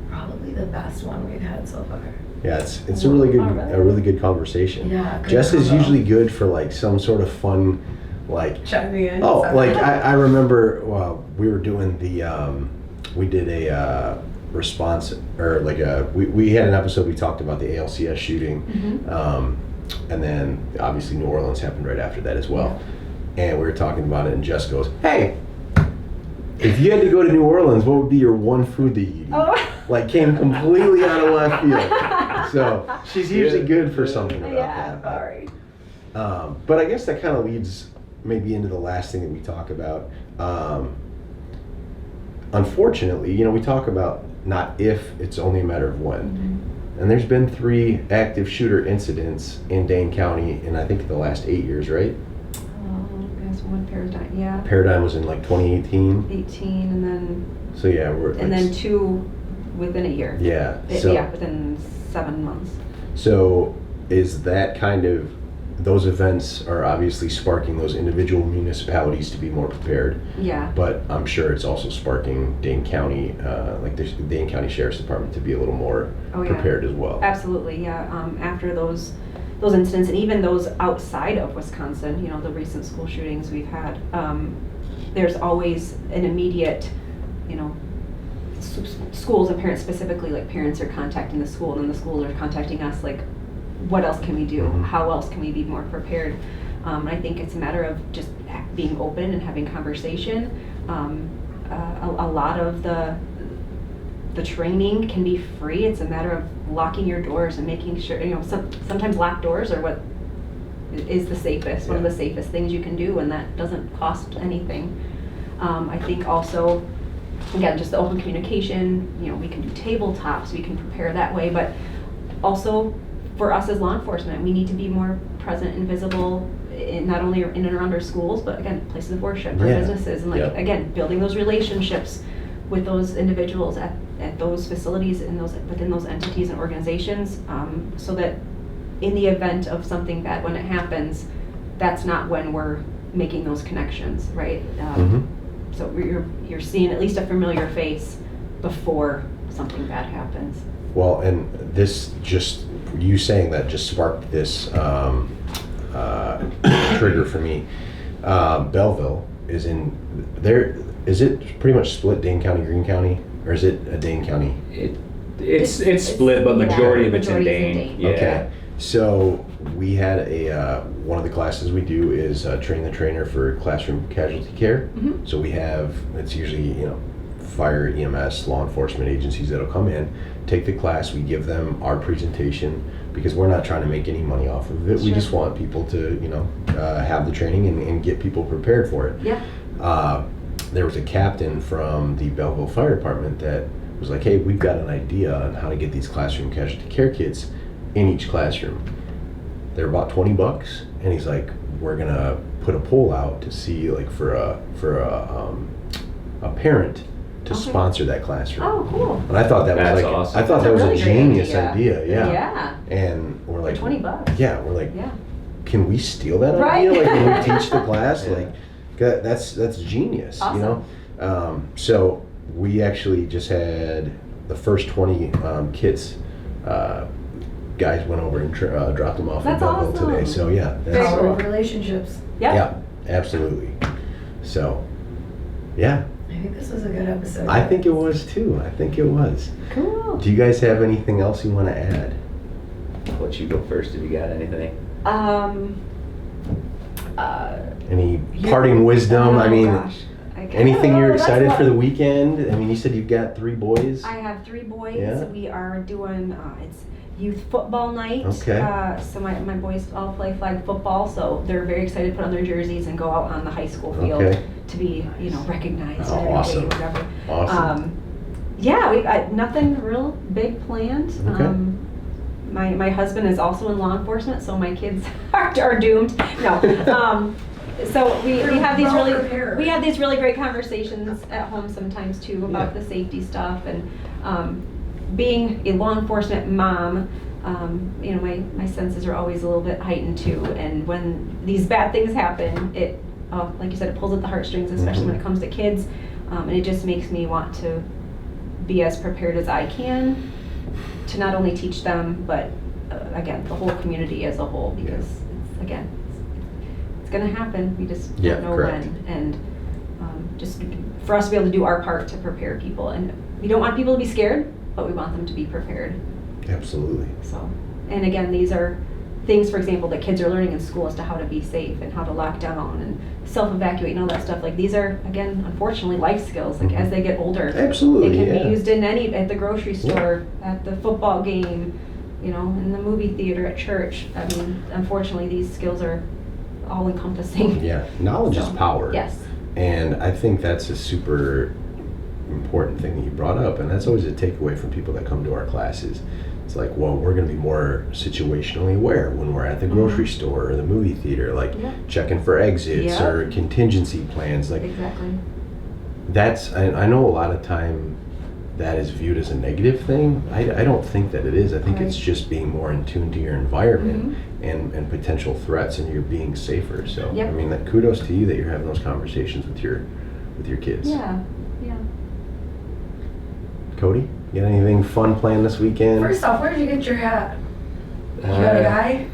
probably the best one we've had so far. Yeah, it's a really good conversation. Yeah. Jess is usually good for like some sort of fun, like chiming in. Oh, like I remember we were doing we did a response, or like we had an episode we talked about the ALCS shooting, and then obviously New Orleans happened right after that as well, and we were talking about it, and Jess goes, "Hey, if you had to go to New Orleans, what would be your one food that you'd eat?" Like came completely out of left field. So she's usually good for something about that. Sorry. But I guess that kind of leads maybe into the last thing that we talk about. Unfortunately, we talk about not if, it's only a matter of when. And there's been 3 active shooter incidents in Dane County in, I think, the last 8 years, right? There's one Paradigm, Paradigm was in like 2018. 18, and then... So yeah, then 2 within a year. Yeah. Within 7 months. So is that kind of... Those events are obviously sparking those individual municipalities to be more prepared. Yeah. But I'm sure it's also sparking Dane County, like the Dane County Sheriff's Department, to be a little more prepared as well. Absolutely, yeah. After those incidents, and even those outside of Wisconsin, the recent school shootings we've had, there's always an immediate, schools and parents specifically, like parents are contacting the school, and then the schools are contacting us, like, what else can we do? How else can we be more prepared? I think it's a matter of just being open and having conversation. A lot of the training can be free. It's a matter of locking your doors and making sure, sometimes locked doors are what is the safest, one of the safest things you can do, and that doesn't cost anything. I think also, again, just the open communication, we can do tabletops, we can prepare that way, but also for us as law enforcement, we need to be more present and visible not only in and around our schools, but again, places of worship, for businesses, and again, building those relationships with those individuals at those facilities and within those entities and organizations, so that in the event of something bad, when it happens, that's not when we're making those connections, right? So you're seeing at least a familiar face before something bad happens. Well, and this just, you saying that just sparked this trigger for me. Belleville is in there. Is it pretty much split Dane County, Greene County, or is it a Dane County? It's split, but majority of it's in Dane. Yeah. Okay. So we had one of the classes we do is train the trainer for classroom casualty care. So we have, it's usually, fire, EMS, law enforcement agencies that'll come in, take the class, we give them our presentation, because we're not trying to make any money off of it. We just want people to, have the training and get people prepared for it. Yeah. There was a captain from the Belleville Fire Department that was like, hey, we've got an idea on how to get these classroom casualty care kids in each classroom. They're about $20, and he's like, we're gonna put a poll out to see, like, for a parent to sponsor that classroom. Oh, cool. And I thought that was awesome. I thought that was a genius idea. Yeah. And we're like, for $20. Yeah, we're like, can we steal that idea? Like, when we teach the class, like, that's genius. Awesome. So we actually just had the first 20 kits. Guys went over and dropped them off in Belleville today. So Power of relationships. Yeah, absolutely. So, yeah. I think this was a good episode. I think it was too. I think it was. Cool. Do you guys have anything else you want to add? I'll let you go first if you got anything. Any parting wisdom? I mean, gosh. anything you're excited for the weekend? I mean, you said you've got 3 boys. I have 3 boys. Yeah. We are doing it's youth football night. Okay. So my boys all play flag football, so they're very excited to put on their jerseys and go out on the high school field to be recognized in awesome. every way, whatever. Awesome. Yeah, we got nothing real big planned. Okay. My husband is also in law enforcement, so my kids are doomed. No. So we have these really great conversations at home sometimes too about the safety stuff, and being a law enforcement mom, my senses are always a little bit heightened too. And when these bad things happen, it like you said, it pulls at the heartstrings, especially when it comes to kids, and it just makes me want to be as prepared as I can to not only teach them, but again, the whole community as a whole, because it's going to happen. We just don't know when. And just for us to be able to do our part to prepare people. And we don't want people to be scared, but we want them to be prepared. Absolutely. So, and again, these are things, for example, that kids are learning in school as to how to be safe and how to lock down and self-evacuate and all that stuff. Like, these are, again, unfortunately, life skills. Like, as they get older, absolutely, they can be used at the grocery store, at the football game, in the movie theater, at church. I mean, unfortunately, these skills are all-encompassing. Yeah, knowledge is power. Yes. And I think that's a super important thing that you brought up, and that's always a takeaway from people that come to our classes. It's like, well, we're going to be more situationally aware when we're at the grocery store or the movie theater, like checking for exits or contingency plans. Like, exactly. That's, I know a lot of time that is viewed as a negative thing. I don't think that it is. I think it's just being more in tune to your environment and potential threats, and you're being safer. So, I mean, kudos to you that you're having those conversations with your kids. Yeah. Cody, you got anything fun planned this weekend? First off, where did you get your hat? You got a guy?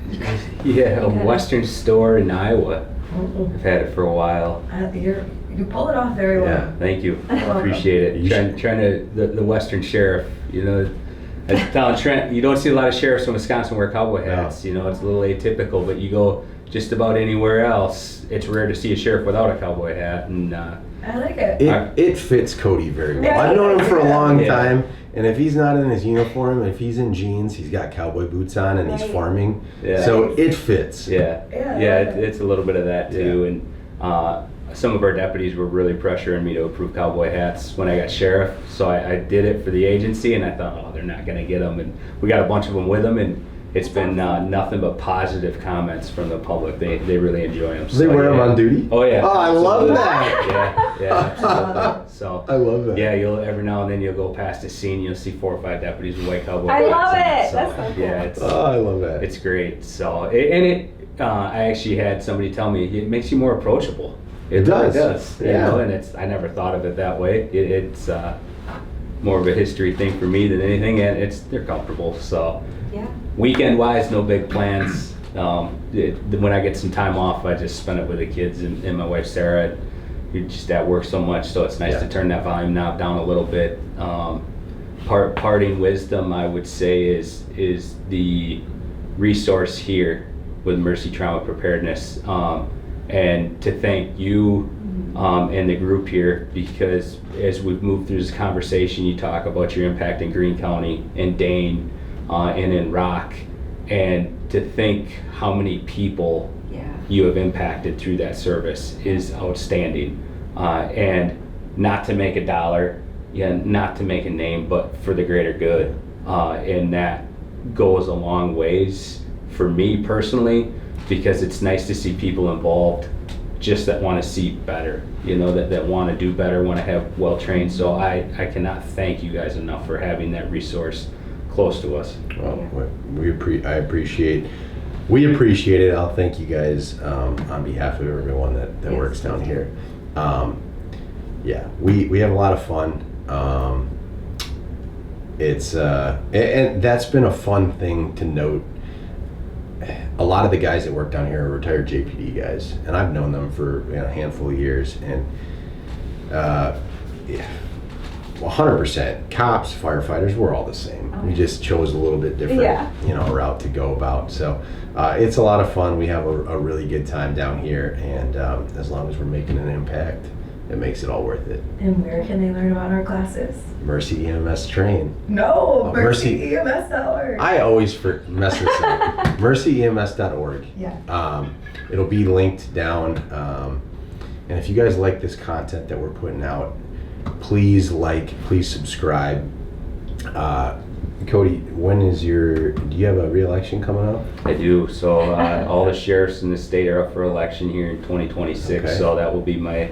Yeah, a Western store in Iowa. I've had it for a while. You pull it off very well. Yeah, thank you. I appreciate it. Trying to the Western Sheriff, I was telling Trent, you don't see a lot of sheriffs from Wisconsin wear cowboy hats. It's a little atypical, but you go just about anywhere else, it's rare to see a sheriff without a cowboy hat. And I like it. It fits Cody very well. I've known him for a long time, and if he's not in his uniform, if he's in jeans, he's got cowboy boots on, and he's farming. Yeah. So it fits. Yeah. It's a little bit of that too. And some of our deputies were really pressuring me to approve cowboy hats when I got sheriff. So I did it for the agency, and I thought, oh, they're not going to get them. And we got a bunch of them with them, and it's been nothing but positive comments from the public. They really enjoy them. Do they wear them on duty? Oh yeah. Oh, I love absolutely. that. Yeah, absolutely. So I love that. yeah, you'll every now and then you'll go past a scene, you'll see 4 or 5 deputies with white cowboy I hats love on. it. So, That's so cool. yeah, I love that. it's great. So I actually had somebody tell me it makes you more approachable. It does. It does. Yeah. You know, and I never thought of it that way. It's more of a history thing for me than anything, and they're comfortable. So Yeah. weekend wise, no big plans. When I get some time off, I just spend it with the kids and my wife Sarah. You're just at work so much, so it's nice to turn that volume down a little bit. Parting wisdom, I would say, is the resource here with Mercy Trauma Preparedness, and to thank you and the group here, because as we've moved through this conversation, you talk about your impact in Greene County and Dane and in Rock, and to think how many people you have impacted through that service is outstanding. And not to make a dollar, not to make a name, but for the greater good. And that goes a long ways for me personally, because it's nice to see people involved just that want to see better, that want to do better, want to have well-trained. So I cannot thank you guys enough for having that resource close to us. Well, we appreciate it. I'll thank you guys on behalf of everyone that works down here. We have a lot of fun. It's and that's been a fun thing to note. A lot of the guys that work down here are retired JPD guys, and I've known them for a handful of years, and 100% cops, firefighters, we're all the same. We just chose a little bit different route to go about. So it's a lot of fun. We have a really good time down here, and as long as we're making an impact, it makes it all worth it. And where can they learn about our classes? Mercy EMS Train. No, mercyems.org. I always mess this up. mercyems.org. Yeah. It'll be linked down. And if you guys like this content that we're putting out, please subscribe. Cody, do you have a re-election coming up? I do. So all the sheriffs in the state are up for election here in 2026. Okay. So that will be my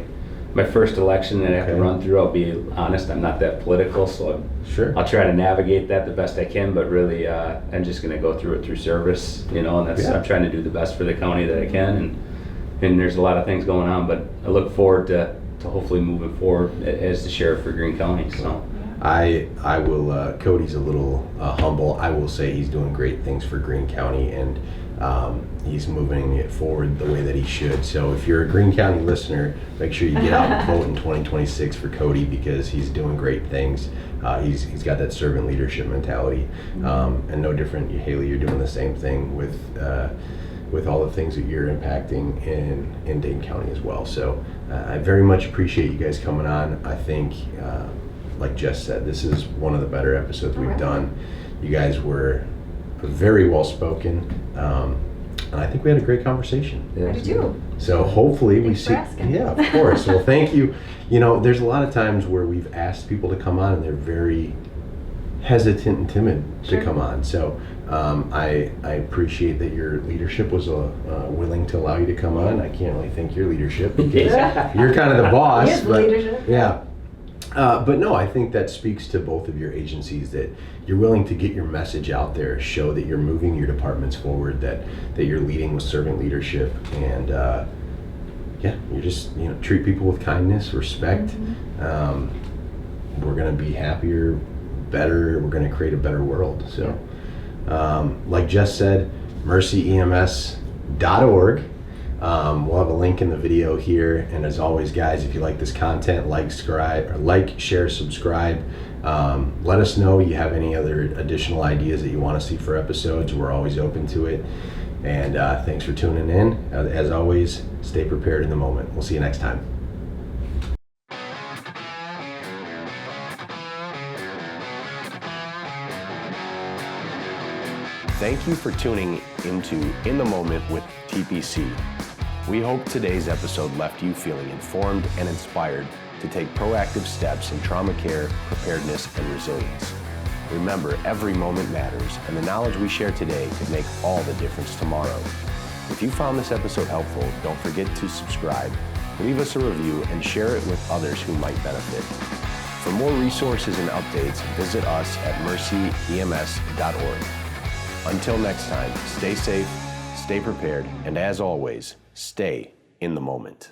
first election that I have to run through. I'll be honest, I'm not that political, so I'll try to navigate that the best I can, but really I'm just going to go through it through service, and I'm trying to do the best for the county that I can, and there's a lot of things going on, but I look forward to hopefully moving forward as the sheriff for Greene County. So I will, Cody's a little humble. I will say he's doing great things for Greene County, and he's moving it forward the way that he should. So if you're a Greene County listener, make sure you get out and vote in 2026 for Cody, because he's doing great things. He's got that servant leadership mentality, and no different. Hayley, you're doing the same thing with all the things that you're impacting in Dane County as well. So I very much appreciate you guys coming on. I think, like Jess said, this is one of the better episodes we've done. You guys were very well spoken, and I think we had a great conversation. I do too. So hopefully Thanks for asking. Yeah, of course. Well, thank you. There's a lot of times where we've asked people to come on and they're very hesitant and timid to come on. So I appreciate that your leadership was willing to allow you to come on. I can't really thank your leadership, because you're kind of the boss. He is the leadership. Yeah. But no, I think that speaks to both of your agencies, that you're willing to get your message out there, show that you're moving your departments forward, that you're leading with servant leadership, and you just treat people with kindness, respect. We're going to be happier, better. We're going to create a better world. So, like Jess said, mercyems.org. We'll have a link in the video here, and as always, guys, if you like this content, like, share, subscribe. Let us know you have any other additional ideas that you want to see for episodes. We're always open to it, and thanks for tuning in. As always, stay prepared in the moment. We'll see you next time. Thank you for tuning into In the Moment with TPC. We hope today's episode left you feeling informed and inspired to take proactive steps in trauma care, preparedness, and resilience. Remember, every moment matters, and the knowledge we share today could make all the difference tomorrow. If you found this episode helpful, don't forget to subscribe, leave us a review, and share it with others who might benefit. For more resources and updates, visit us at mercyems.org. Until next time, stay safe, stay prepared, and as always, stay in the moment.